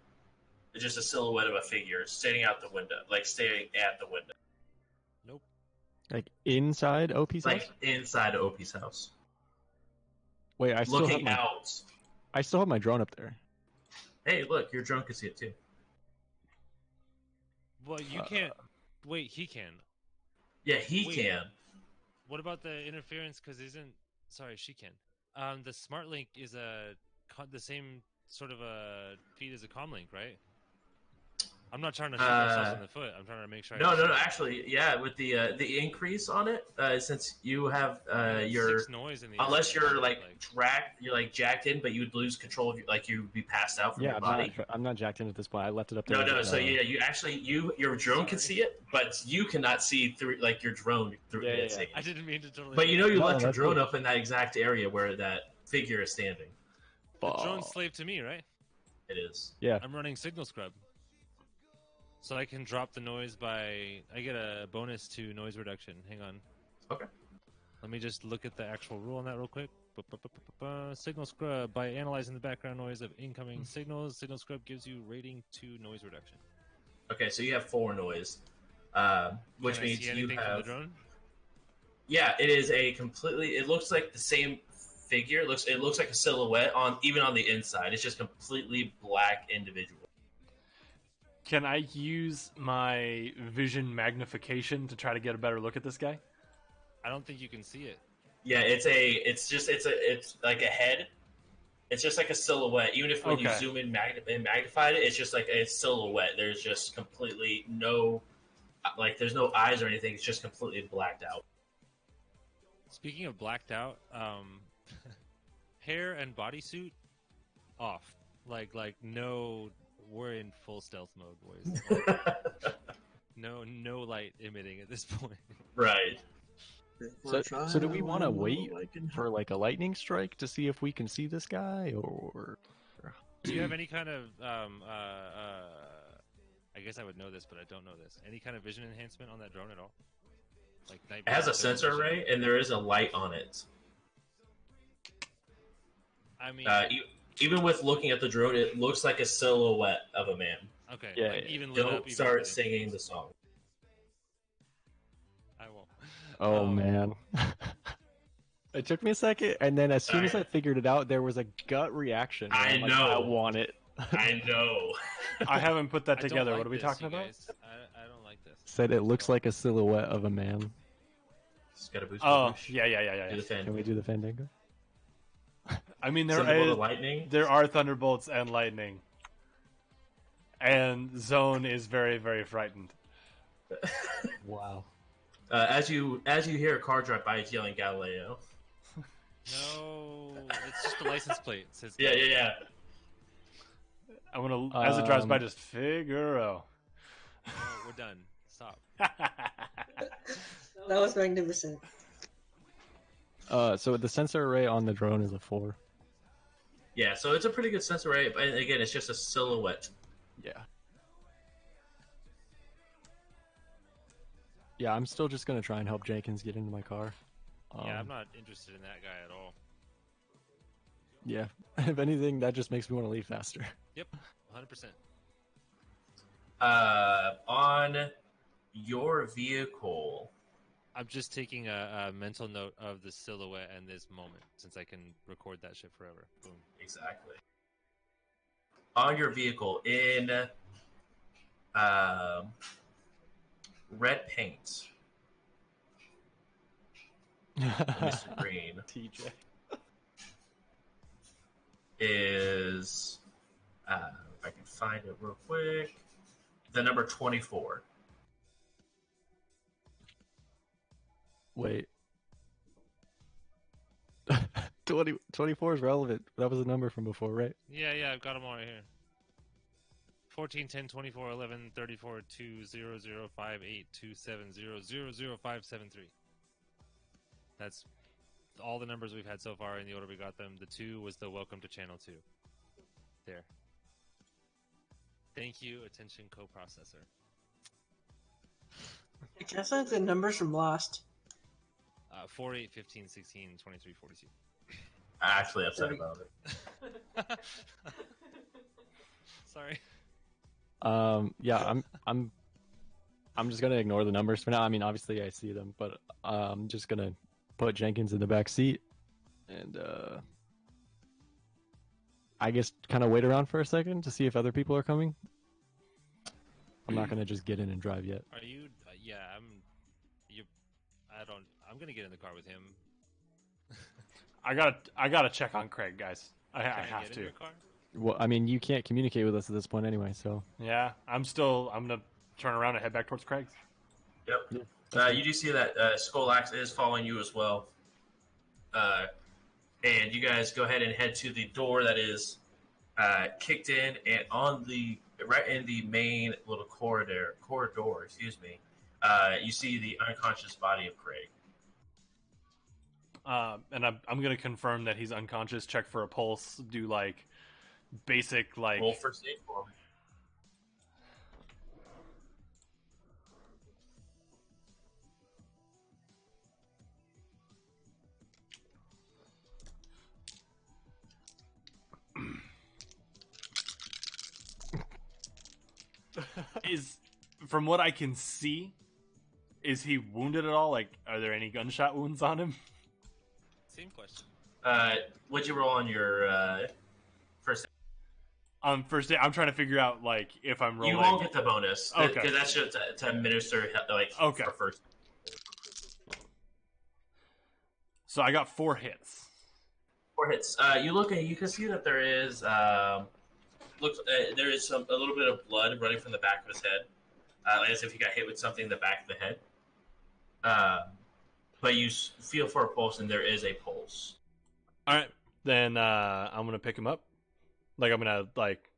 It's just a silhouette of a figure standing out the window, like staring at the window. Nope. Like inside OP's Like house? inside of OP's house. Wait, I still Looking out. have my drone up there. Hey, look, your drone can see it too. Well, you can't. Wait, he can. Yeah, he Wait. can. What about the interference? Because isn't sorry, she can. The smart link is the same sort of a feed as a comm link, right? I'm not trying to shoot ourselves in the foot. I'm trying to make sure. No. Actually, yeah, with the increase on it, since you have your 6 noise in the unless area, you're like jacked in, but you would lose control of your, like you would be passed out from Yeah, your body. I'm not jacked in at this point. I left it up there. No. So yeah, you actually your drone can Sorry. see it, but you cannot see through like your drone through Yeah, it. yeah. I didn't mean to totally. But you know you No, left your that's drone cool. up in that exact area where that figure is standing. The drone's slave to me, right? It is. Yeah. I'm running signal scrub, so I can drop the noise by. I get a bonus to noise reduction. Hang on. Okay. Let me just look at the actual rule on that real quick. Signal scrub. By analyzing the background noise of incoming signals, signal scrub gives you rating 2 noise reduction. Okay, so you have 4 noise, which Can I means see you anything from the have. drone? Yeah, it is a completely. It looks like the same figure. It looks like a silhouette even on the inside. It's just completely black individual. Can I use my vision magnification to try to get a better look at this guy? I don't think you can see it. Yeah, it's like a head. It's just like a silhouette. Even if when you Okay. zoom in and magnify it, it's just like a silhouette. There's just completely no, like there's no eyes or anything. It's just completely blacked out. Speaking of blacked out, hair and bodysuit off. Like no, we're in full stealth mode, boys. Like, no light emitting at this point. Right. So do we want to wait for like a lightning strike to see if we can see this guy, or Do you have any kind of I guess I would know this, but I don't know this. Any kind of vision enhancement on that drone at all? Like night It has a vision, sensor vision? array, and there is a light on it. I mean, Even with looking at the drone, it looks like a silhouette of a man. okay. Yeah, like yeah. even lit up. Don't Even start lit. singing the song. I won't. oh man. It took me a second, and then as soon as I figured it out, there was a gut reaction. where I I'm like, know. I want it. I know. I haven't put that I don't together. like What are we this, talking you about? guys. I don't like this. Said it looks like a silhouette of a man. Just gotta boost. Oh, boost. yeah. Do the fan. Can we do the Fandango? I mean, Thunderbolt of lightning. there are thunderbolts and lightning, and Zone is very, very frightened. Wow. As you hear a car drive by, it's yelling Galileo. No, it's just a license plate. It says Yeah. I'm gonna, as it drives by, Um, just Figaro. No, we're done. Stop. That was magnificent. So the sensor array on the drone is a 4. Yeah, so it's a pretty good sensor array, but again, it's just a silhouette. Yeah. Yeah, I'm still just gonna try and help Jenkins get into my car. Yeah, I'm not interested in that guy at all. Yeah. If anything, that just makes me want to leave faster. Yep, 100%. On your vehicle, I'm just taking a mental note of the silhouette and this moment, since I can record that shit forever. Boom. exactly. On your vehicle, in red paint, Mr. Green TJ. is, if I can find it real quick, the number 24. Wait. 24 is relevant. That was a number from before, right? Yeah, I've got them all right here. 14, 10, 24, 11, 34, 2, 0, 0, 5, 8, 2, 7, 0, 0, 0, 5, 7, 3. That's all the numbers we've had so far in the order we got them. The 2 was the welcome to channel 2. There. Thank you, attention coprocessor. I guess that's the numbers from Lost. 4, 8, 15, 16, 23, 42. I'm actually upset about it. Sorry. Yeah, I'm just gonna ignore the numbers for now. I mean, obviously I see them, but I'm just gonna put Jenkins in the back seat and I guess kind of wait around for a second to see if other people are coming. I'm not gonna just get in and drive yet. Are you? Yeah, I'm gonna get in the car with him. I gotta check on Craig, guys. I Can have get in to. your car? Well, I mean, you can't communicate with us at this point anyway, so. Yeah, I'm gonna turn around and head back towards Craig's. Yep. You do see that Skolax is following you as well. And you guys go ahead and head to the door that is kicked in, and right in the main little corridor, excuse me, you see the unconscious body of Craig. And I'm gonna confirm that he's unconscious. Check for a pulse. Do like basic like. Roll first aid for him. Is from what I can see, is he wounded at all? Like, are there any gunshot wounds on him? Same question. What'd you roll on your first aid? First day, I'm trying to figure out like if I'm rolling. You won't get the bonus. Okay. Because that's just to administer Okay. for first. So I got 4 hits. 4 hits. You look and you can see that there is there is a little bit of blood running from the back of his head, as if he got hit with something in the back of the head. but you feel for a pulse, and there is a pulse. All right, then I'm gonna pick him up. Like I'm gonna like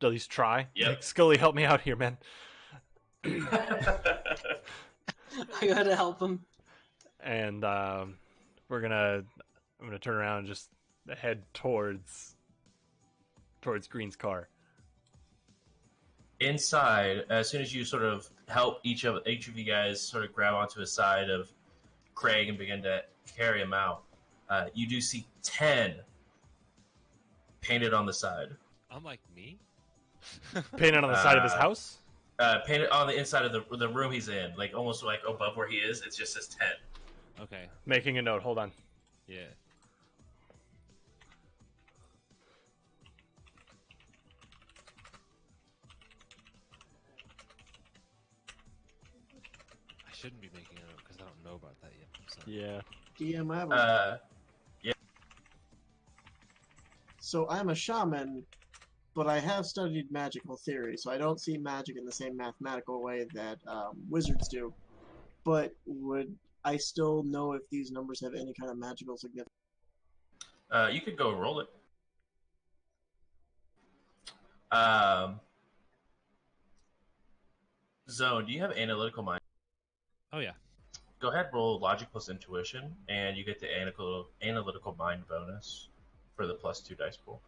at least try. Yep. Like, Scully, help me out here, man. I gotta help him. And I'm gonna turn around and just head towards Green's car. Inside, as soon as you sort of help each of you guys sort of grab onto his side of Craig and begin to carry him out, you do see 10 painted on the side. I'm like, me? Painted on the side of his house? Painted on the inside of the room he's in, like almost like above where he is. It just says 10. Okay. Making a note. Hold on. Yeah. I shouldn't be making a note because I don't know about that yet. I'm sorry. Yeah. DM, I have a... Yeah. So I'm a shaman, but I have studied magical theory, so I don't see magic in the same mathematical way that wizards do. But would I still know if these numbers have any kind of magical significance? You could go roll it. Zone, do you have analytical mind? Oh, yeah. Go ahead, roll logic plus intuition, and you get the analytical mind bonus for the +2 dice pool.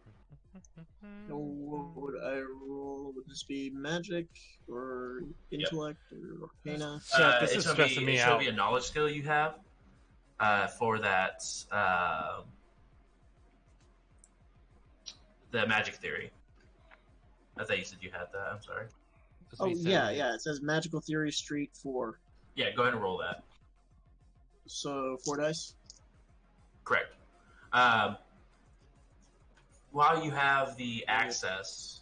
What would I roll? Would this be magic or intellect or arcana? Shit, this it's is gonna be, stressing me it's out. going to be a knowledge skill you have for that, the magic theory. I thought you said you had that. I'm sorry. That's what Oh, he said, yeah, right? yeah. It says magical theory street 4. Yeah, go ahead and roll that. So 4 dice? Correct. While you have the access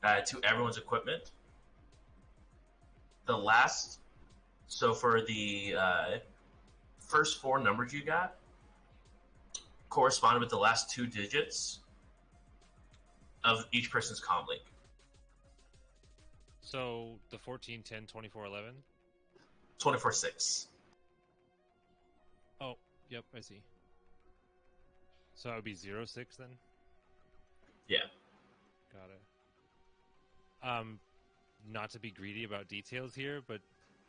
to everyone's equipment, so for the first 4 numbers you got corresponded with the last 2 digits of each person's comm link. So the 14, 10, 24, 11? 24/6. Oh, yep, I see. So it would be 06 then? Yeah. Got it. Not to be greedy about details here, but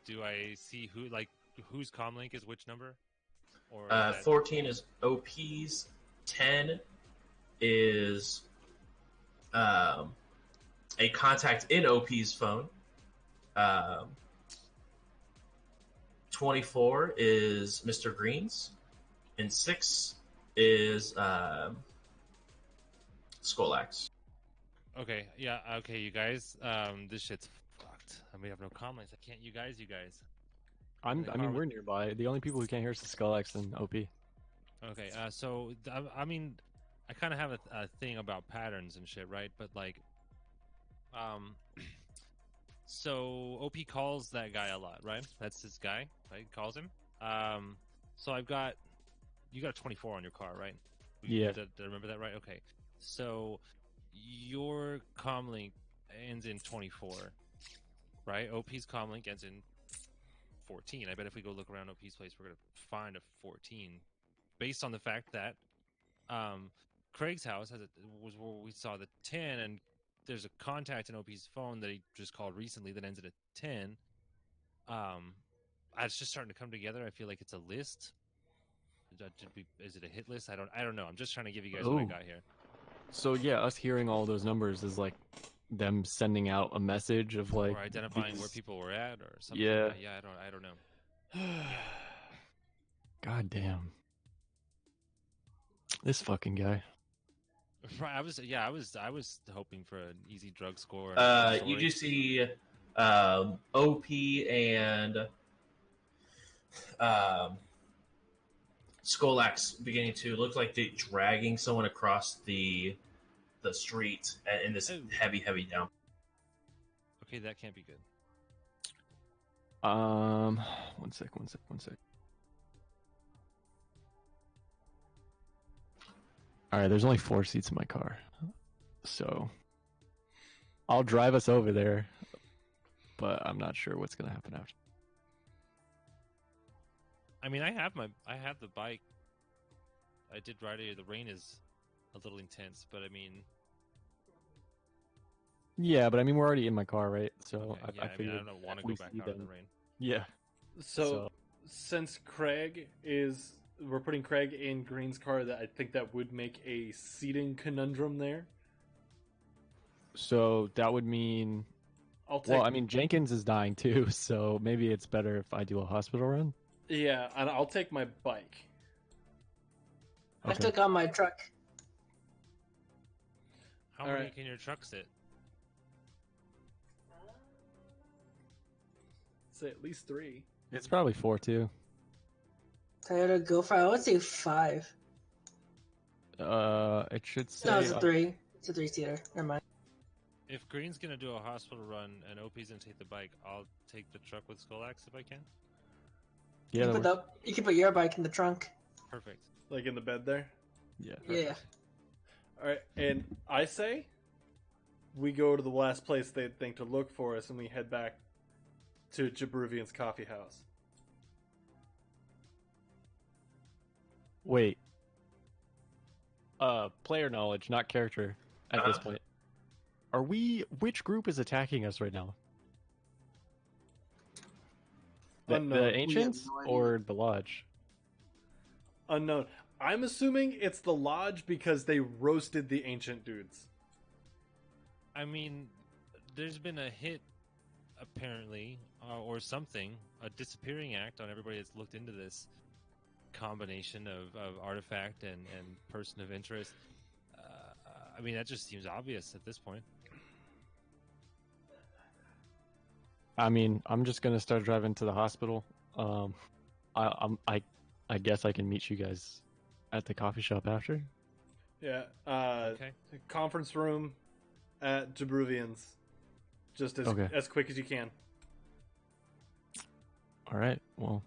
do I see whose comlink is which number? Or is that... 14 is OP's. 10 is a contact in OP's phone. 24 is Mr. Green's, and 6 is Skolax. Okay, yeah, okay, you guys. This shit's fucked. We have no comments. I can't. You guys. I mean, we're nearby. The only people who can't hear us is Skullx and OP. Okay, so I mean, I kind of have a thing about patterns and shit, right? But like, so OP calls that guy a lot, right? That's his guy, right? Calls him. So you got a 24 on your car, right? Yeah. Did I remember that right? Okay. So your comlink ends in 24, right? OP's comlink ends in 14. I bet if we go look around OP's place, we're gonna find a 14, based on the fact that Craig's house was where we saw the 10, and there's a contact in OP's phone that he just called recently that ends at a 10. It's just starting to come together. I feel like it's a list. Is it a hit list? I don't know. I'm just trying to give you guys what I got here. So yeah, us hearing all those numbers is like them sending out a message of like or identifying where people were at or something. Yeah. Yeah, I don't know. God damn. This fucking guy. Right, I was hoping for an easy drug score. You do see OP and Skolax beginning to look like they're dragging someone across the street in this heavy down. Okay, that can't be good. One sec. All right, there's only 4 seats in my car, so I'll drive us over there, but I'm not sure what's gonna happen after. I mean, I have the bike. I did ride it. The rain is a little intense, but I mean, Yeah, but I mean, we're already in my car, right? So okay, yeah. I mean, figured I don't want to if go we back see out in the them- rain. Yeah. So, since we're putting Craig in Green's car, that I think that would make a seating conundrum there. So that would mean, I'll take. well, I mean, Jenkins is dying too, so maybe it's better if I do a hospital run. Yeah, and I'll take my bike. I Okay. still got my truck. How All many right. can your truck sit? Say at least 3. It's probably 4 too. Toyota Gopher. I would say 5. It should say. No, it's a 3. It's a 3-seater. Never mind. If Green's gonna do a hospital run and OP's gonna take the bike, I'll take the truck with Skullax if I can. Yeah. You can put your bike in the trunk. Perfect. Like in the bed there. Yeah. Yeah. All right, and I say we go to the last place they'd think to look for us, and we head back to Jabruvian's coffee house. Wait. Player knowledge, not character. At this point, are we? Which group is attacking us right now? Unknown. The ancients no idea. or the lodge? Unknown. I'm assuming it's the lodge because they roasted the ancient dudes. I mean, there's been a hit, apparently, or something, a disappearing act on everybody that's looked into this combination of artifact and person of interest. I mean, that just seems obvious at this point. I mean, I'm just gonna start driving to the hospital. I guess I can meet you guys at the coffee shop after. Yeah. Okay. Conference room at Jabruvian's. Just as quick as you can. All right. Well,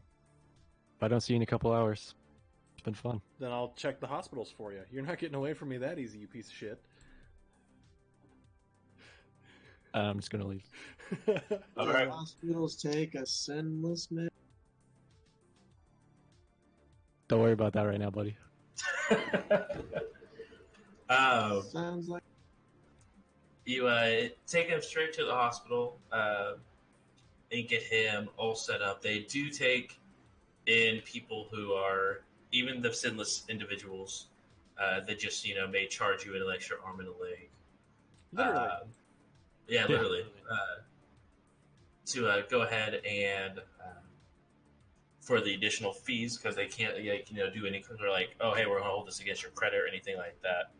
if I don't see you in a couple hours, it's been fun. Then I'll check the hospitals for you. You're not getting away from me that easy, you piece of shit. I'm just gonna leave. All right. Hospitals take a sinless man. Don't worry about that right now, buddy. Sounds like You take him straight to the hospital and get him all set up. They do take in people who are even the sinless individuals that just may charge you an extra arm and a leg. Literally. Yeah, literally. To go ahead and for the additional fees because they can't do any. They're like, oh hey, we're going to hold this against your credit or anything like that.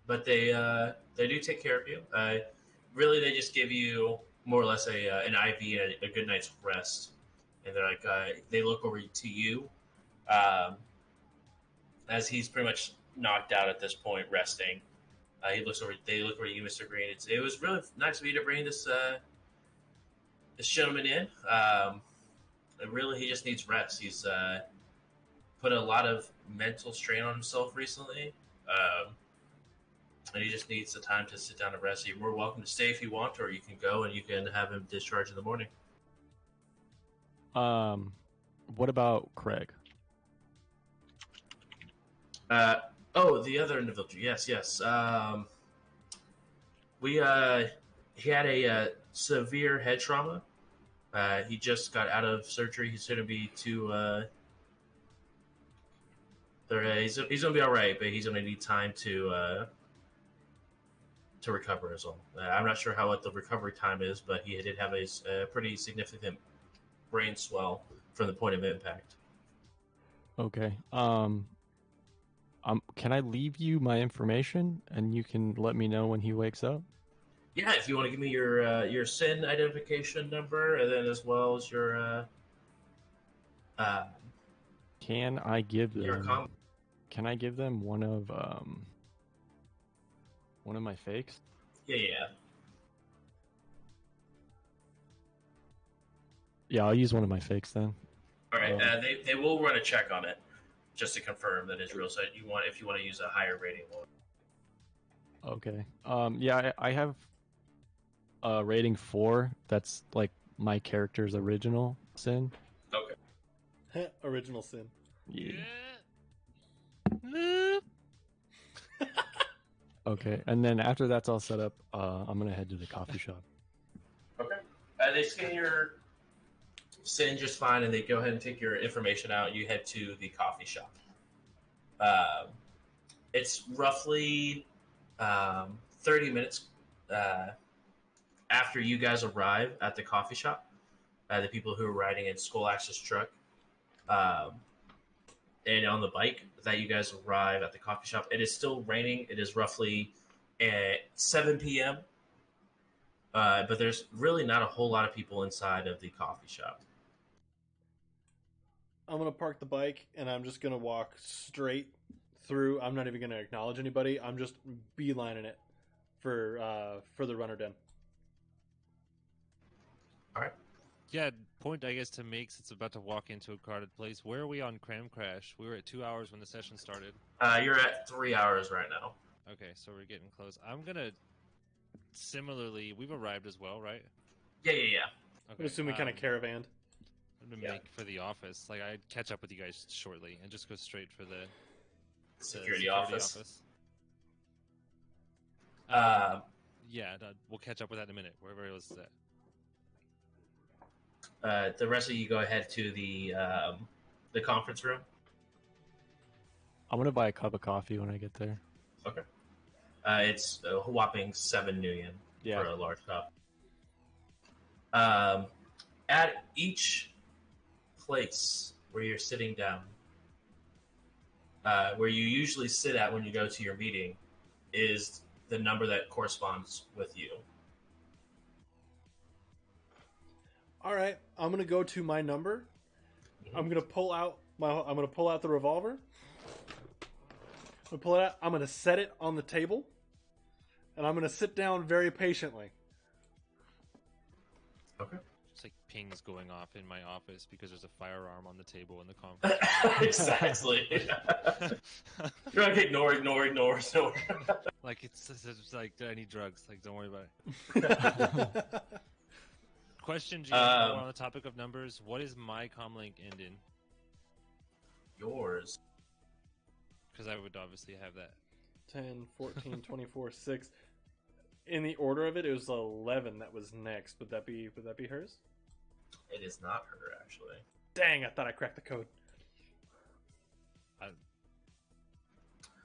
But they do take care of you. Really, they just give you more or less an IV and a good night's rest. And they're like, they look over to you as he's pretty much knocked out at this point, resting. They look over to you, Mr. Green. It was really nice of you to bring this gentleman in. Really, he just needs rest. He's put a lot of mental strain on himself recently. And he just needs the time to sit down and rest. You're more welcome to stay if you want, or you can go and you can have him discharged in the morning. What about Craig? The other individual. Yes. He had a severe head trauma. He just got out of surgery. He's going to be he's going to be all right, but he's going to need time to recover as well. I'm not sure what the recovery time is, but he did have a pretty significant brain swell from the point of impact. Okay. Can I leave you my information and you can let me know when he wakes up? Yeah, if you want to give me your SIN identification number, and then as well as your Can I give your them? Can I give them one of my fakes? Yeah. Yeah, I'll use one of my fakes then. All right. They will run a check on it just to confirm that it's real. So if you want to use a higher rating one. Okay. Yeah, I have a rating 4. That's like my character's original sin. Original sin. Yeah. Yeah. Okay, and then after that's all set up, I'm gonna head to the coffee shop. Okay. They scan your sin just fine, and they go ahead and take your information out. You head to the coffee shop. It's roughly 30 minutes after you guys arrive at the coffee shop. The people who are riding in Skull Axe's truck and on the bike that you guys arrive at the coffee shop. It is still raining. It is roughly at 7 p.m. But there's really not a whole lot of people inside of the coffee shop. I'm gonna park the bike and I'm just gonna walk straight through. I'm not even gonna acknowledge anybody. I'm just beelining it for the runner den. All right. Yeah, point I guess to make since about to walk into a crowded place. Where are we on Cram Crash? We were at 2 hours when the session started. You're at 3 hours right now. Okay, so we're getting close. I'm gonna similarly. We've arrived as well, right? Yeah. Okay. I assume we kind of caravanned. I'm gonna Yeah. make for the office. Like I'd catch up with you guys shortly and just go straight for the Security office. Yeah, we'll catch up with that in a minute. Wherever it was at. The rest of you go ahead to the conference room. I'm gonna buy a cup of coffee when I get there. Okay. It's a whopping 7 nuyen Yeah. for a large cup. At each place where you're sitting down, where you usually sit at when you go to your meeting, is the number that corresponds with you. All right, I'm gonna go to my number. I'm gonna pull out the revolver. I'm gonna pull it out. I'm gonna set it on the table, and I'm gonna sit down very patiently. Okay. It's like pings going off in my office because there's a firearm on the table in the conference. Exactly. You're like, ignore. Like it's like I need drugs. Like don't worry about it. Question, G. While we're on the topic of numbers, what is my comlink end in? Yours. Because I would obviously have that. 10, 14, 24, 6. In the order of it, it was 11 that was next. Would that be hers? It is not her, actually. Dang, I thought I cracked the code.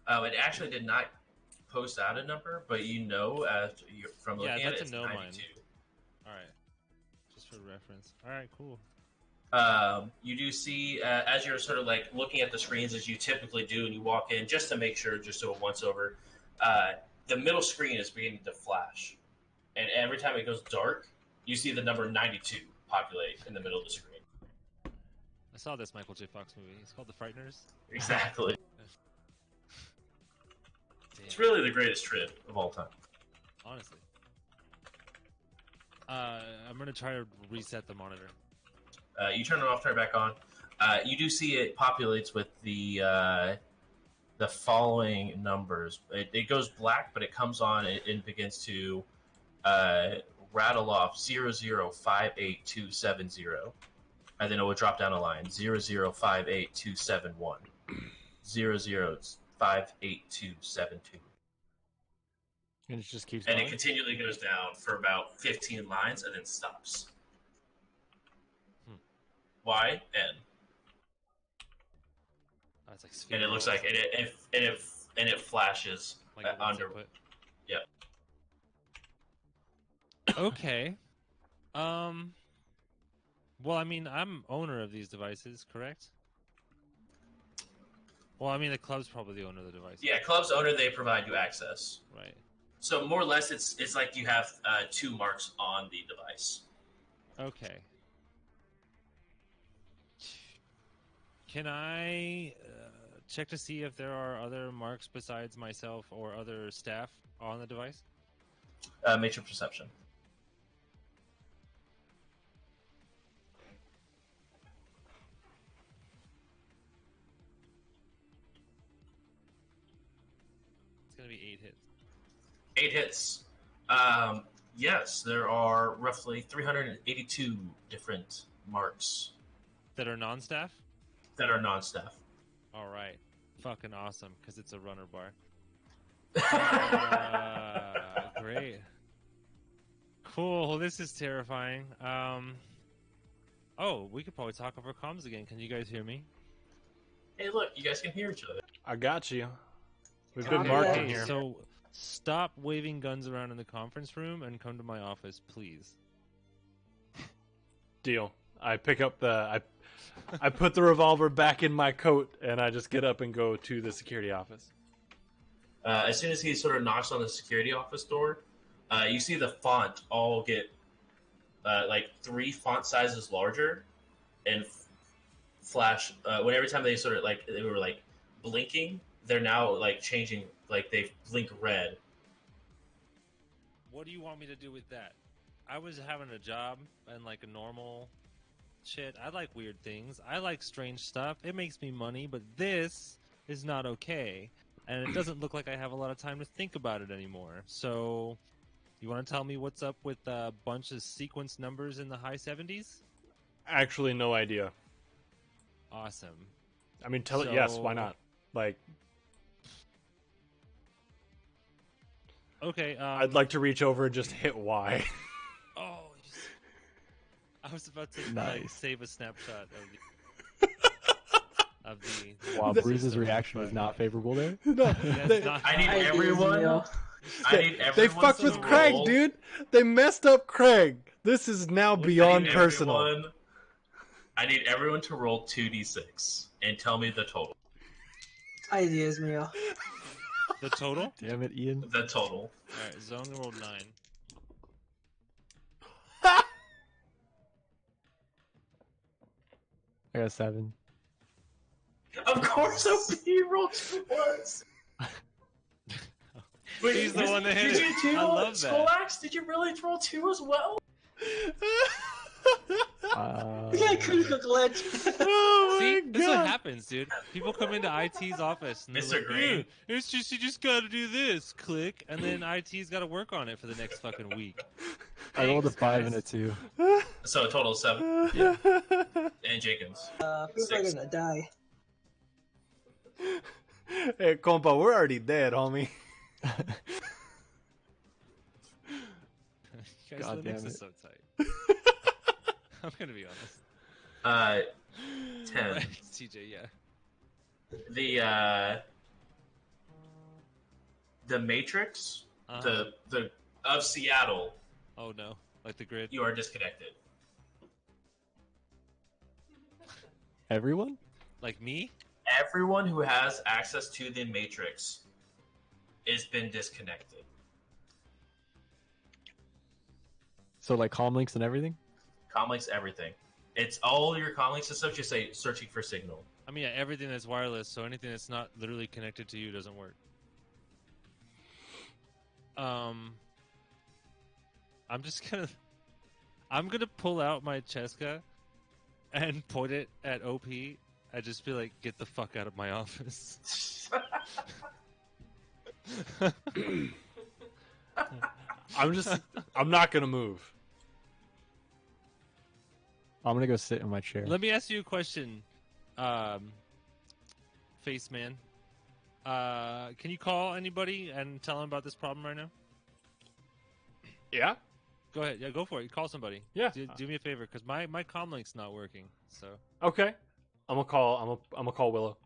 It actually did not post out a number, but from looking at it, that's it's a no 92. mine. All right, just for reference. All right, cool. You do see, as you're sort of like looking at the screens as you typically do, and you walk in just to make sure, just so it once over, the middle screen is beginning to flash, and every time it goes dark, you see the number 92 populate in the middle of the screen. I saw this Michael J. Fox movie. It's called The Frighteners. Exactly. Damn. It's really the greatest trip of all time. Honestly. I'm gonna try to reset the monitor. You turn it off, turn it back on. You do see it populates with the following numbers. It goes black, but it comes on and begins to rattle off 0058270, and then it will drop down a line 0058271, 0058272. And it just keeps And going? it continually goes down for about 15 lines and then stops. Y N. Oh, it's like And it looks like it flashes like it wants under. input. Yep. Okay. Well, I mean, I'm owner of these devices, correct? Well, I mean, the club's probably the owner of the device. Yeah, club's owner, they provide you access. Right. So more or less, it's like you have 2 marks on the device. Okay. Can I check to see if there are other marks besides myself or other staff on the device? Make your perception. It's gonna be 8 hits. 8 hits. Yes, there are roughly 382 different marks. That are non-staff? that are non-staff. All right, fucking awesome, because it's a runner bar. Great. Cool. Well, this is terrifying. Oh, we could probably talk over comms again. Can you guys hear me? Hey, look, you guys can hear each other. I got you. We've Okay, been marking yeah. here. So stop waving guns around in the conference room and come to my office, please. Deal. I pick up I put the revolver back in my coat, and I just get up and go to the security office. As soon as he sort of knocks on the security office door, you see the font all get like 3 font sizes larger, and flash. When every time they sort of like they were like blinking, they're now like changing, like they blink red. What do you want me to do with that? I was having a job and like a normal shit. I like weird things. I like strange stuff. It makes me money, but this is not okay. And it doesn't look like I have a lot of time to think about it anymore. So, you want to tell me what's up with a bunch of sequence numbers in the high 70s? Actually, no idea. Awesome. I mean, tell it. Yes, why not? Like, Okay. I'd like to reach over and just hit Y. Oh, I was about to like, Nice. save a snapshot of the. Wow, This Bruce's system, reaction but was not favorable there. No, that's they, not- I need I everyone. Neil. I need everyone. they fucked with to Craig, roll. dude. They messed up Craig. This is now I beyond need personal. I need everyone to roll 2d6 and tell me the total. Ideas, Neil. The total? Damn it, Ian. The total. Alright, Zone rolled 9. I got 7. Of course, OP rolled 2 ones. Wait, He's the one that hit did it. you do I love that. Skolax? Did you really roll 2 as well? We got a critical glitch. Oh See, my this is what god! happens, dude. People come into IT's office and they're Mr. like, Green. "Ew, it's just you just gotta do this, click, and then IT's gotta work on it for the next fucking week. I rolled a Thanks, 5 guys. and a 2. So a total of 7. And Jenkins. Who's 6. gonna die? Hey, compa, we're already dead, homie. You guys, God the mix damn is it. so tight. I'm gonna be honest. 10. Right, TJ, yeah. The Matrix, Uh-huh. the of Seattle, Oh no, like the grid. you are disconnected. Everyone? Like me? Everyone who has access to the Matrix has been disconnected. So like comm links and everything? Comlinks, everything. It's all your comlinks and stuff. Just say searching for signal. I mean, yeah, everything that's wireless, so anything that's not literally connected to you doesn't work. I'm gonna pull out my Cheska and point it at OP. I just be like, get the fuck out of my office. I'm not gonna move. I'm gonna go sit in my chair. Let me ask you a question, Face Man. Can you call anybody and tell them about this problem right now? Yeah? Go ahead. Yeah, go for it. Call somebody. Yeah. Do me a favor, because my comm link's not working. So Okay. I'm gonna call Willow.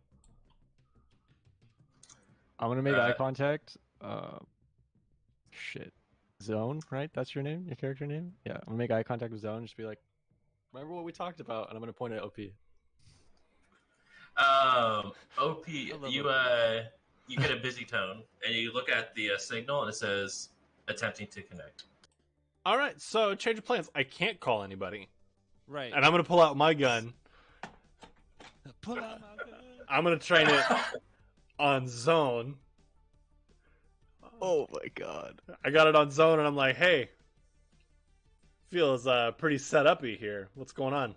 I'm gonna make eye contact. Shit. Zone, right? That's your name? Your character name? Yeah. I'm gonna make eye contact with Zone. Just be like, remember what we talked about? And I'm gonna point at OP. OP, love you get a busy tone, and you look at the signal, and it says attempting to connect. All right, so change of plans. I can't call anybody, right. and I'm gonna pull out my gun. Pull out my gun. I'm gonna train it on Zone. Oh my god. I got it on Zone, and I'm like, hey, feels pretty set uppy here. What's going on?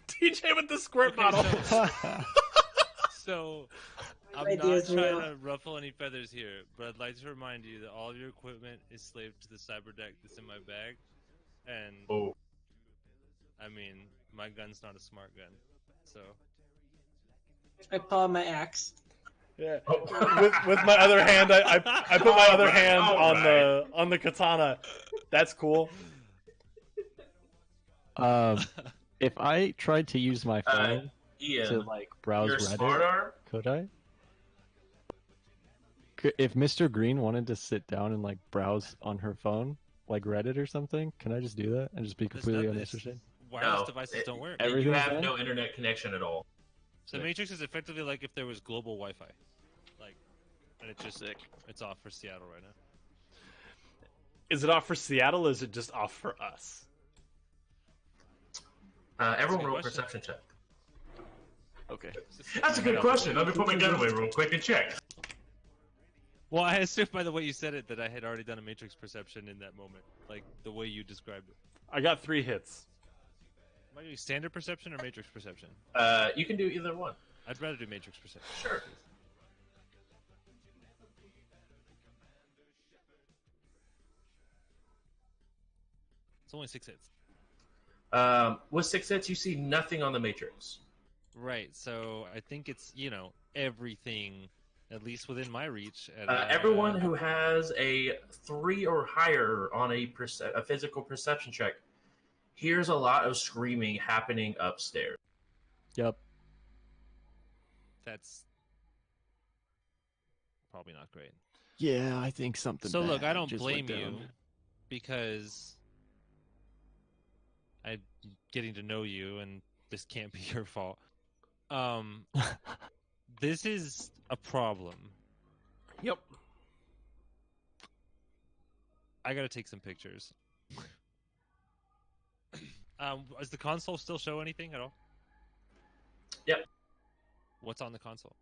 DJ with the squirt Okay, bottle. So, I'm Ideas, not trying Neil. to ruffle any feathers here, but I'd like to remind you that all of your equipment is slaved to the cyber deck that's in my bag. And, Oh, I mean, my gun's not a smart gun, so I pull out my axe. Yeah. Oh. With my other hand, I put my other hand alright. on the katana. That's cool. If I tried to use my phone to Ian, like browse your Reddit, smart arm. could I? If Mr. Green wanted to sit down and like browse on her phone, like Reddit or something, can I just do that and just be completely uninterested? wireless devices don't work. Every- You Everything's have fine? no internet connection at all. So Matrix is effectively like if there was global Wi-Fi, like, and it's off for Seattle right now. Is it off for Seattle or is it just off for us? Everyone good roll question. perception check. Okay. That's a good question. Let me put my gun away real quick and check. Well, I assumed by the way you said it that I had already done a Matrix perception in that moment, like the way you described it. I got 3 hits. Am I doing standard perception or Matrix perception? You can do either one. I'd rather do Matrix perception. Sure. It's only 6 hits. With 6 hits, you see nothing on the matrix. Right, so I think it's, everything, at least within my reach. And, Everyone who has a 3 or higher on a physical perception check hears a lot of screaming happening upstairs. Yep. That's probably not great. Yeah, I think something. So look, bad I don't just blame went you down. because I'm getting to know you, and this can't be your fault. This is a problem. Yep. I gotta take some pictures. Does the console still show anything at all? Yep. What's on the console?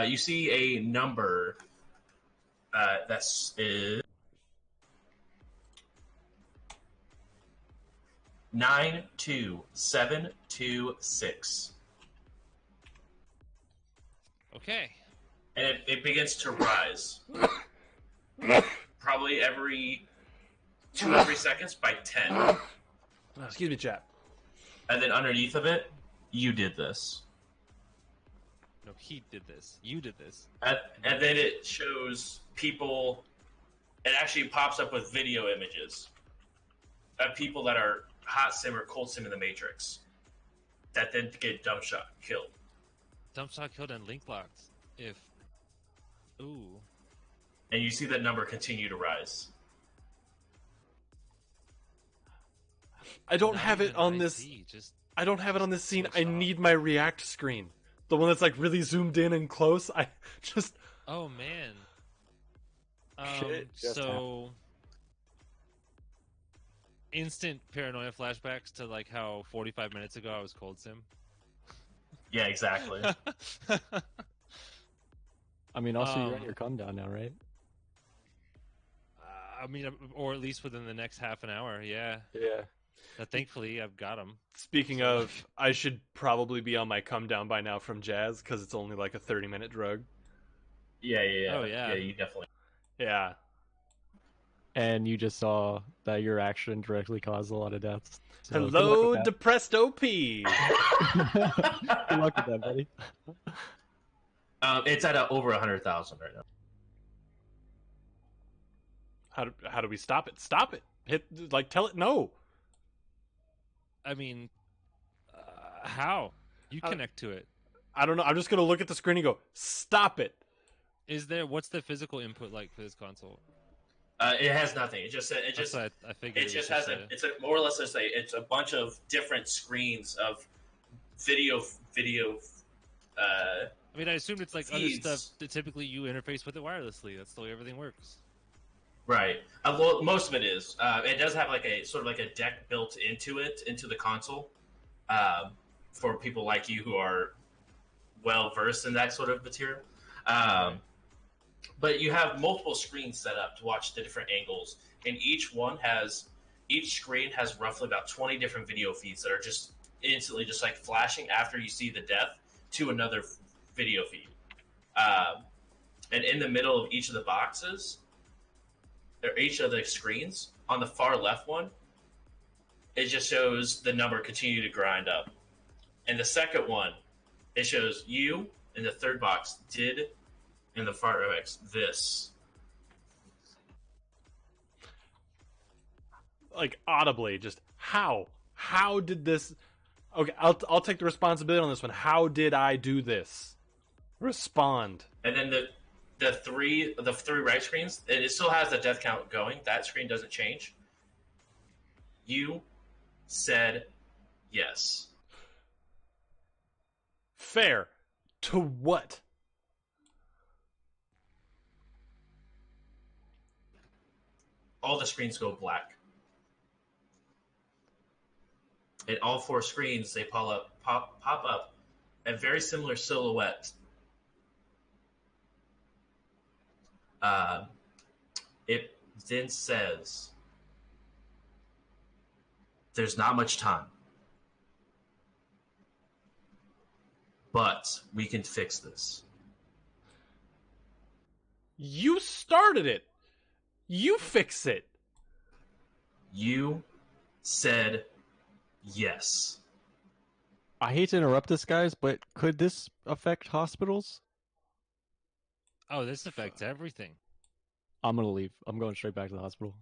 You see a number that's 92726. Okay. And it begins to rise. Probably every 2 or 3 seconds by 10. Excuse me, chat. And then underneath of it, you did this. No, he did this. You did this. And then it shows people. It actually pops up with video images of people that are hot sim or cold sim in the Matrix that then get dump shot killed. Dump shot killed and link locked. Ooh. And you see that number continue to rise. I don't Not have it even on I this. see, just I don't have it on this scene. switched I off. need my React screen. The one that's like really zoomed in and close. I just. Oh man. Shit just So instant paranoia flashbacks to like how 45 minutes ago I was cold sim. Yeah, exactly. I mean, also you're on Um, your calm down now, right? I mean, or at least within the next half an hour. Yeah. Yeah. Thankfully, I've got them. Speaking of, I should probably be on my come down by now from Jazz because it's only like a 30-minute drug. Yeah. Oh, yeah. Yeah, you definitely. Yeah. And you just saw that your action directly caused a lot of deaths. So good luck Hello, with depressed OP. that. Good luck with that, buddy. It's at over 100,000 right now. How do we stop it? Stop it. Tell it no. I mean, how? You Uh, connect to it. I don't know. I'm just gonna look at the screen and go, stop it. What's the physical input like for this console? It has nothing. It just That's what I figured. it just has it's a more or less it's a bunch of different screens of video. I mean, I assumed it's like feeds. other stuff that typically you interface with it wirelessly. That's the way everything works. Right. Well, most of it is. It does have like a sort of like a deck built into the console, for people like you who are well versed in that sort of material. But you have multiple screens set up to watch the different angles, and each screen has roughly about 20 different video feeds that are just instantly just like flashing after you see the death to another video feed. And in the middle of each of the boxes, or each of the screens, on the far left one, it just shows the number continue to grind up. And the second one, it shows you in the third box did in the far right this. Like audibly, just how? How did this? Okay, I'll take the responsibility on this one. How did I do this? Respond. And then the three right screens, it still has the death count going. That screen doesn't change. You said yes. Fair. To what? All the screens go black. And all 4 screens, they pop up a very similar silhouette. It then says, there's not much time, but we can fix this. You started it. You fix it. You said yes. I hate to interrupt this, guys, but could this affect hospitals? Oh, this affects everything. I'm gonna leave. I'm going straight back to the hospital.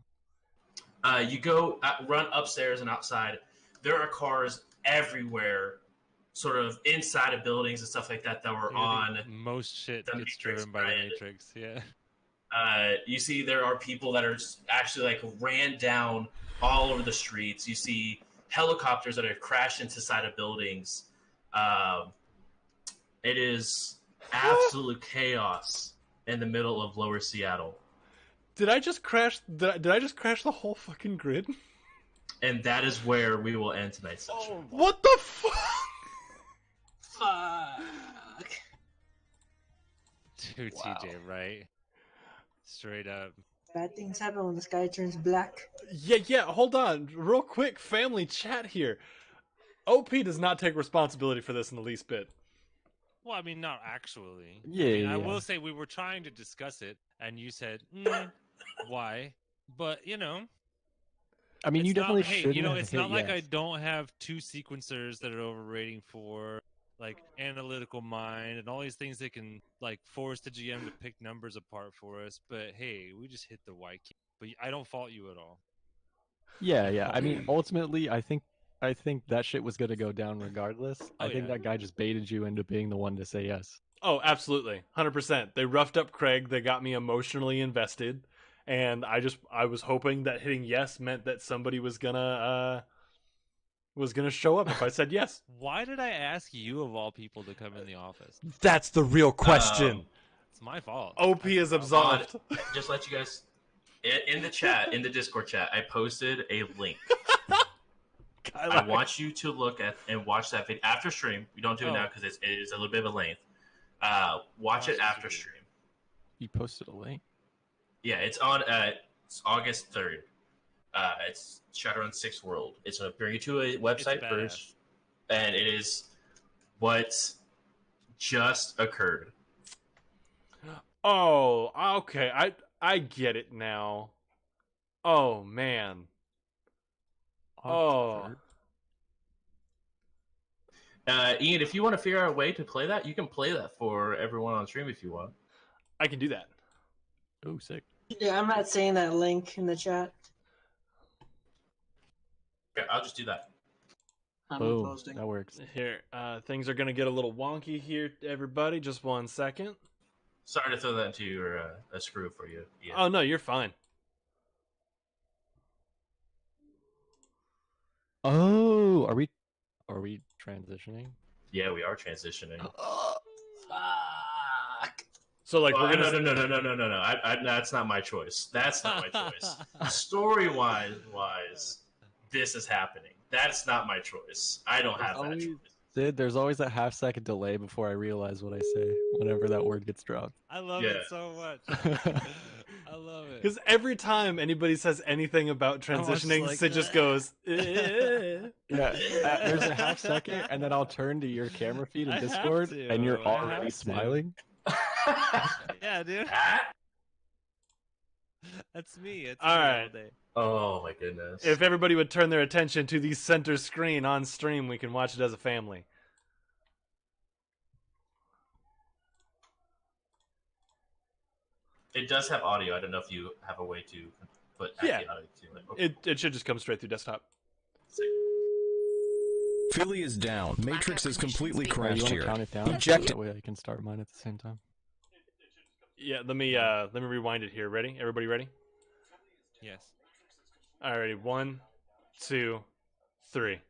You go run upstairs and outside. There are cars everywhere, sort of inside of buildings and stuff like that were on. Most shit the gets Matrix, driven by right? the Matrix. Yeah. You see there are people that are actually like ran down all over the streets. You see helicopters that have crashed into side of buildings. It is absolute chaos in the middle of Lower Seattle. Did I just crash? Did I just crash the whole fucking grid? And that is where we will end tonight's session. What the fuck? Fuck. Dude, Wow. TJ, right? Straight up. Bad things happen when the sky turns black. Yeah, hold on. Real quick, family chat here. OP does not take responsibility for this in the least bit. Well, I mean, not actually. Yeah, I mean, yeah. I will say we were trying to discuss it, and you said, why? But, you know. I mean, you it's not- definitely hey, shouldn't you know, have it's hit not like I yes. don't have 2 sequencers that are overrating for, like, analytical mind and all these things that can, like, force the GM to pick numbers apart for us. But, hey, we just hit the Y key. But I don't fault you at all. Yeah. I mean, ultimately, I think that shit was gonna go down regardless. Oh, I think yeah. that guy just baited you into being the one to say yes. Oh, absolutely. 100%. They roughed up Craig. They got me emotionally invested. And I was hoping that hitting yes meant that somebody was gonna show up if I said yes. Why did I ask you, of all people, to come in the office? That's the real question. It's my fault. OP is absolved. Just let you guys in the chat, in the Discord chat, I posted a link. I want you to look at and watch that video after stream. We don't do it now because it is a little bit of a length. Watch it after stream. You posted a link. Yeah, it's on it's August 3rd. It's Shadowrun 6 World. It's going to bring you to a website badass. first, and it is what just occurred. Oh, okay. I get it now. Oh man. Oh. Ian, if you want to figure out a way to play that, you can play that for everyone on stream if you want. I can do that. Oh, sick. Yeah, I'm not saying that link in the chat. Okay, I'll just do that. I'm Boom. posting. That works. Here, things are gonna get a little wonky here, everybody. Just 1 second. Sorry to throw that into your a screw for you. Ian. Oh no, you're fine. Oh, are we transitioning? Yeah, we are transitioning. Fuck. So like Oh, we're gonna no. That's not my choice. That's not my choice. Story-wise, this is happening. That's not my choice. I don't have that choice. Sid, there's always that half-second delay before I realize what I say whenever that word gets dropped. I love Yeah. it so much. I love it. because every time anybody says anything about transitioning, like, Sid just goes. "Eh." Yeah, there's a half second, and then I'll turn to your camera feed in I have Discord, to. and you're I already have to. smiling. Yeah, dude. Ah, That's me. It's All me right. all day. Oh my goodness. If everybody would turn their attention to the center screen on stream, we can watch it as a family. It does have audio. I don't know if you have a way to add Yeah. the audio to it. Okay. It should just come straight through desktop. Philly is down. Matrix is completely You crashed want to here. count it down? Ejected. That way I can start mine at the same time. Yeah, let me rewind it here. Ready? Everybody ready? Yes. Alrighty, 1, 2, 3.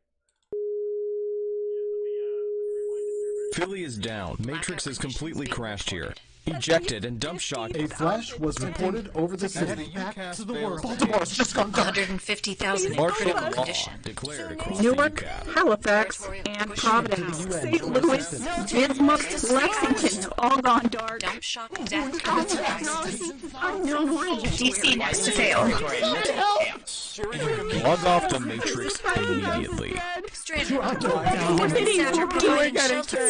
Philly is down. Matrix is completely crashed here. Ejected and dump shocked. A flash was reported over the city. Back to the world. Baltimore's just gone dark. 150,000 in Martial critical law condition. declared across Newark, the UCAP. Halifax, and Providence, St. Louis, Bismarck, Lexington, all gone dark. Dump shock death authorized. DC next to fail. Log off the Matrix immediately. Stranded. Doing Shelter.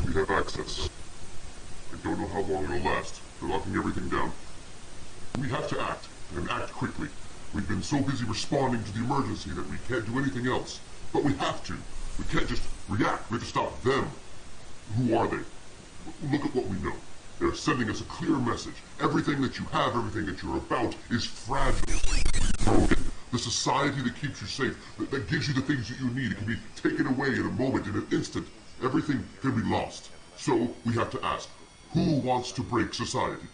We have access. I don't know how long it'll last. They're locking everything down. We have to act, and act quickly. We've been so busy responding to the emergency that we can't do anything else. But we have to. We can't just react. We have to stop them. Who are they? Look at what we know. They're sending us a clear message. Everything that you have, everything that you're about, is fragile, broken. The society that keeps you safe, that gives you the things that you need, it can be taken away in a moment, in an instant. Everything can be lost. So we have to ask, who wants to break society?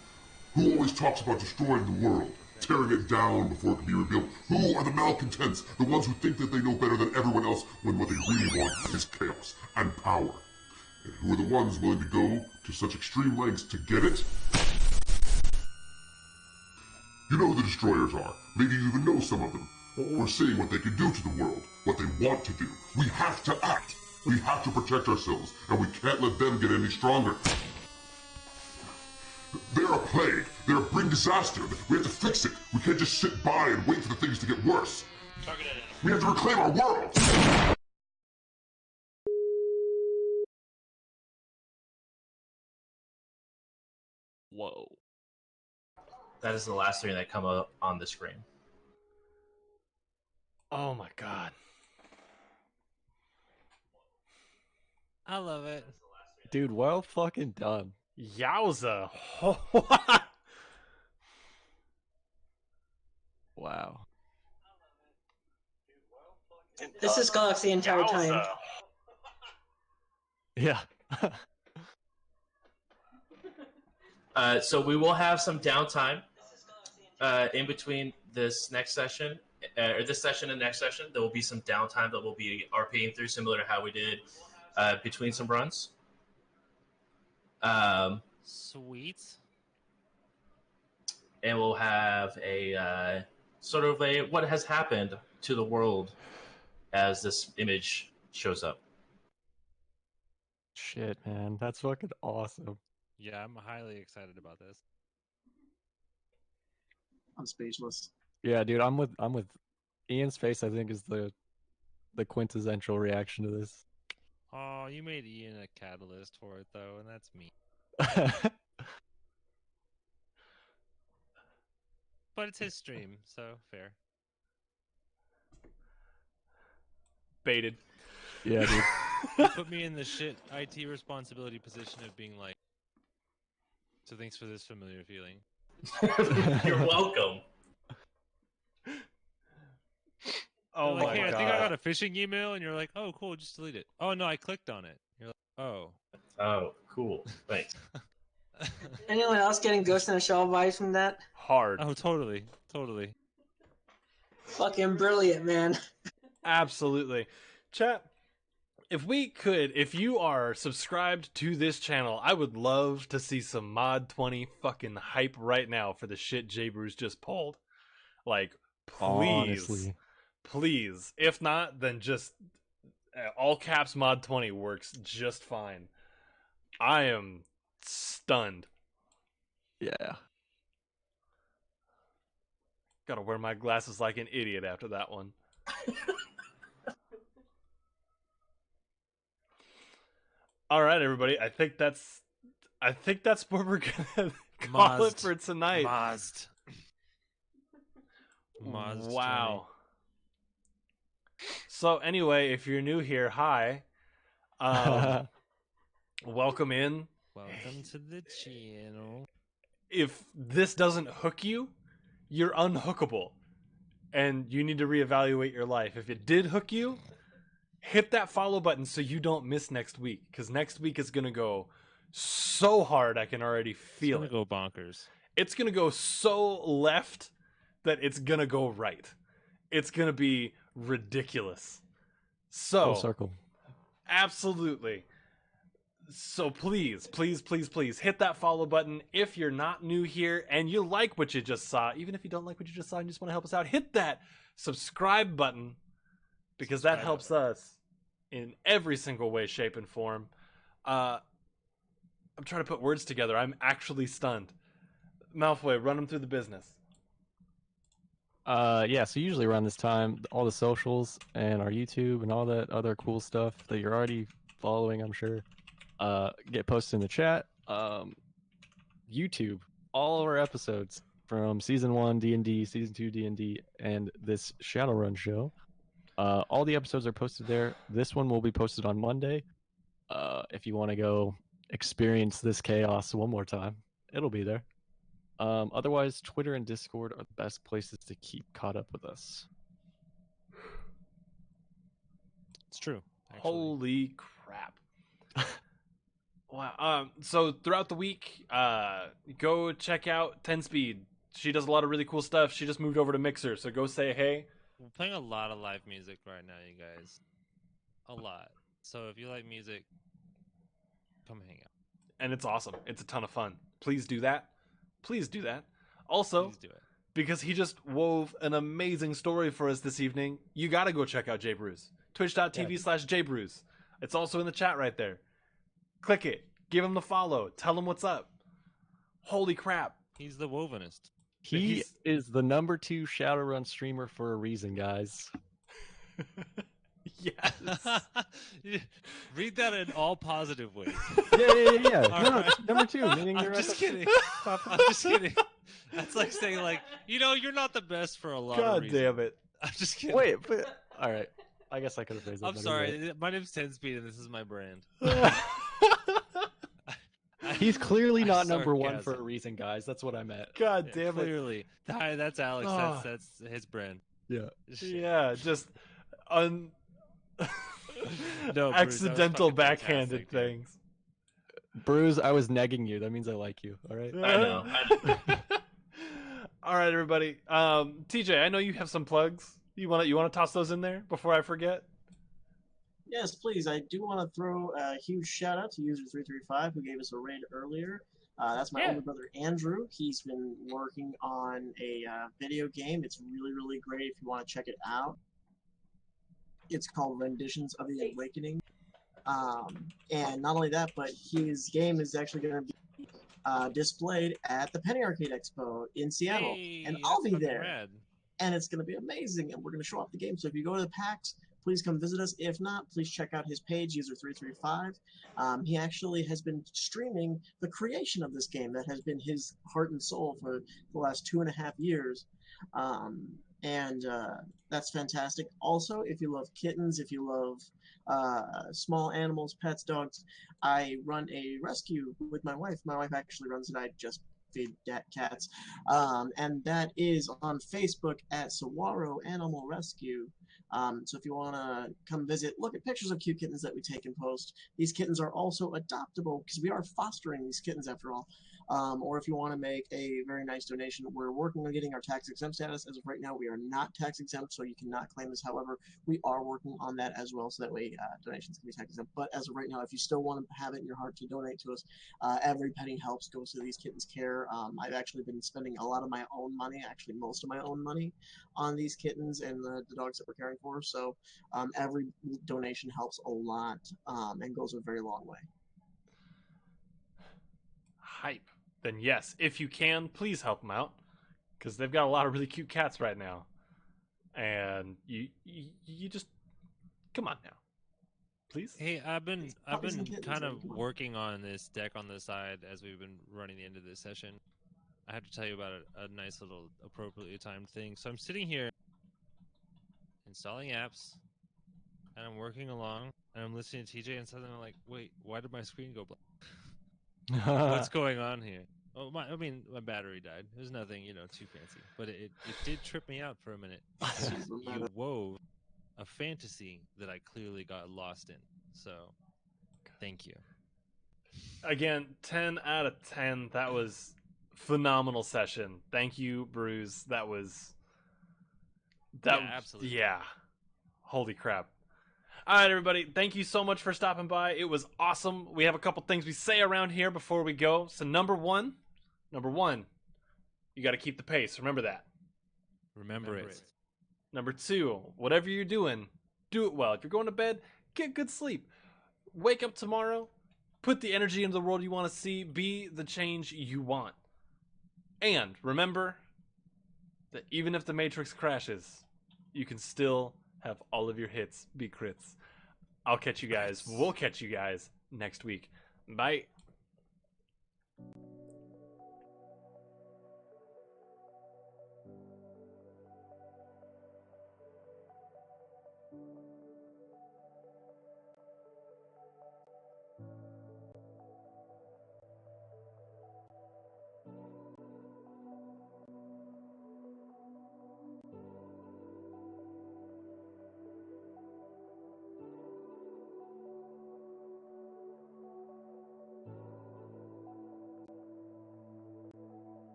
Who always talks about destroying the world, tearing it down before it can be rebuilt? Who are the malcontents, the ones who think that they know better than everyone else when what they really want is chaos and power? And who are the ones willing to go to such extreme lengths to get it? You know who the destroyers are. Maybe you even know some of them. We're seeing what they can do to the world, what they want to do. We have to act. We have to protect ourselves, and we can't let them get any stronger. They're a plague. They're a bring disaster. We have to fix it. We can't just sit by and wait for the things to get worse. We have to reclaim our world. Whoa. That is the last thing that come up on the screen. Oh my god. I love it. Dude, well fucking done. Yowza. Wow. This is Galaxy the entire time. Yeah. So we will have some downtime in between this next session, or this session and next session. There will be some downtime that we'll be RPing through, similar to how we did between some runs. Sweet. And we'll have a sort of a what has happened to the world as this image shows up. Shit, man. That's fucking awesome. Yeah, I'm highly excited about this. I'm speechless. Yeah, dude, I'm with Ian's face, I think, is the quintessential reaction to this. Oh, you made Ian a catalyst for it, though, and that's me. But it's his stream, so fair. Baited. Yeah, dude. You put me in the shit IT responsibility position of being like, so thanks for this familiar feeling. You're welcome. Oh Like, my hey, god. I think I got a phishing email, and you're like, oh, cool, just delete it. Oh, no, I clicked on it. You're like, oh. Oh, cool. Thanks. Anyone else getting Ghost in the Shell vibes from that? Hard. Oh, totally. Totally. Fucking brilliant, man. Absolutely. Chat, if you are subscribed to this channel, I would love to see some Mod 20 fucking hype right now for the shit J-Bruce just pulled. Like, please. Honestly. Please. If not, then just all caps Mod 20 works just fine. I am stunned. Yeah. Gotta wear my glasses like an idiot after that one. All right, everybody. I think that's what we're gonna call it for tonight. Mazd. Wow. So anyway, if you're new here, hi. Welcome in. Welcome to the channel. If this doesn't hook you, you're unhookable. And you need to reevaluate your life. If it did hook you, hit that follow button so you don't miss next week. Because next week is going to go so hard, I can already feel it. It's going to go bonkers. It's going to go so left that it's going to go right. It's going to be ridiculous. So, full circle. Absolutely. So please hit that follow button. If you're not new here and you like what you just saw, even if you don't like what you just saw and you just want to help us out, hit that subscribe button because that helps us in every single way, shape, and form. I'm trying to put words together. I'm actually stunned. Malfoy, run them through the business. Yeah, so usually around this time, all the socials and our YouTube and all that other cool stuff that you're already following, I'm sure, get posted in the chat. YouTube, all of our episodes from Season 1 D&D, Season 2 D&D, and this Shadowrun show. All the episodes are posted there. This one will be posted on Monday. If you want to go experience this chaos one more time, it'll be there. Otherwise, Twitter and Discord are the best places to keep caught up with us. It's true. Actually. Holy crap. Wow. So throughout the week, go check out 10 Speed. She does a lot of really cool stuff. She just moved over to Mixer, so go say hey. We're playing a lot of live music right now, you guys. A lot. So if you like music, come hang out. And it's awesome. It's a ton of fun. Please do that. Please do that. Also, Please do it. Because he just wove an amazing story for us this evening, you got to go check out J Brews. Twitch.tv/JBrews. It's also in the chat right there. Click it. Give him the follow. Tell him what's up. Holy crap. He's the wovenist. He is the number 2 Shadowrun streamer for a reason, guys. Yes. Read that in all positive ways. Yeah. No, Right. number 2. Meaning I'm you're just at the kidding. top of I'm just kidding. That's like saying, like, you're not the best for a lot of God reasons. damn it. I'm just kidding. Wait, but all right. I guess I could have phrased that. I'm better, sorry. My name's 10 Speed, and this is my brand. He's clearly not I'm number 1 for a sarcasm. reason, guys. That's what I meant. God Yeah, damn it. clearly. Hi, that's Alex. Oh. That's his brand. Yeah. Yeah, just No, Bruce, that was accidental fucking backhanded fantastic, dude. things. Bruce, I was negging you. That means I like you. All right. I know. All right, everybody. TJ, I know you have some plugs. You want to toss those in there before I forget? Yes, please. I do want to throw a huge shout out to User335 who gave us a raid earlier. That's my older brother Andrew. He's been working on a video game. It's really, really great if you want to check it out. It's called Renditions of the Awakening. And not only that, but his game is actually going to be displayed at the Penny Arcade Expo in Seattle. Hey, and I'll that's be fucking there. rad. And it's going to be amazing. And we're going to show off the game. So if you go to the PAX, please come visit us. If not, please check out his page, User335. He actually has been streaming the creation of this game that has been his heart and soul for the last 2.5 years. That's fantastic. Also, if you love kittens, if you love small animals, pets, dogs, I run a rescue with my wife. My wife actually runs it. I just feed cats. And that is on Facebook at Saguaro Animal Rescue. So if you want to come visit, look at pictures of cute kittens that we take and post. These kittens are also adoptable because we are fostering these kittens after all. Or if you want to make a very nice donation, we're working on getting our tax exempt status. As of right now, we are not tax exempt, so you cannot claim this. However, we are working on that as well, so that way donations can be tax exempt. But as of right now, if you still want to have it in your heart to donate to us, every penny helps, goes to these kittens' care. I've actually been spending a lot of my own money, actually most of my own money, on these kittens and the dogs that we're caring for. So every donation helps a lot and goes a very long way. Hype. Then yes, if you can, please help them out, because they've got a lot of really cute cats right now, and you just come on now, please. Hey, I've been Puppies and kittens, kind of everyone. working on this deck on the side as we've been running the end of this session. I have to tell you about a nice little appropriately timed thing. So I'm sitting here installing apps, and I'm working along, and I'm listening to TJ, and suddenly I'm like, wait, why did my screen go blank? What's going on here? Oh, my battery died. It was nothing, too fancy, but it did trip me out for a minute. You wove a fantasy that I clearly got lost in. So, thank you. Again, 10 out of 10. That was phenomenal session. Thank you, Bruce. That was absolutely. Yeah. Holy crap. All right, everybody. Thank you so much for stopping by. It was awesome. We have a couple things we say around here before we go. So number one, you got to keep the pace. Remember that. Remember it. Number two, whatever you're doing, do it well. If you're going to bed, get good sleep. Wake up tomorrow, put the energy into the world you want to see, be the change you want. And remember that even if the Matrix crashes, you can still have all of your hits be crits. We'll catch you guys next week. Bye.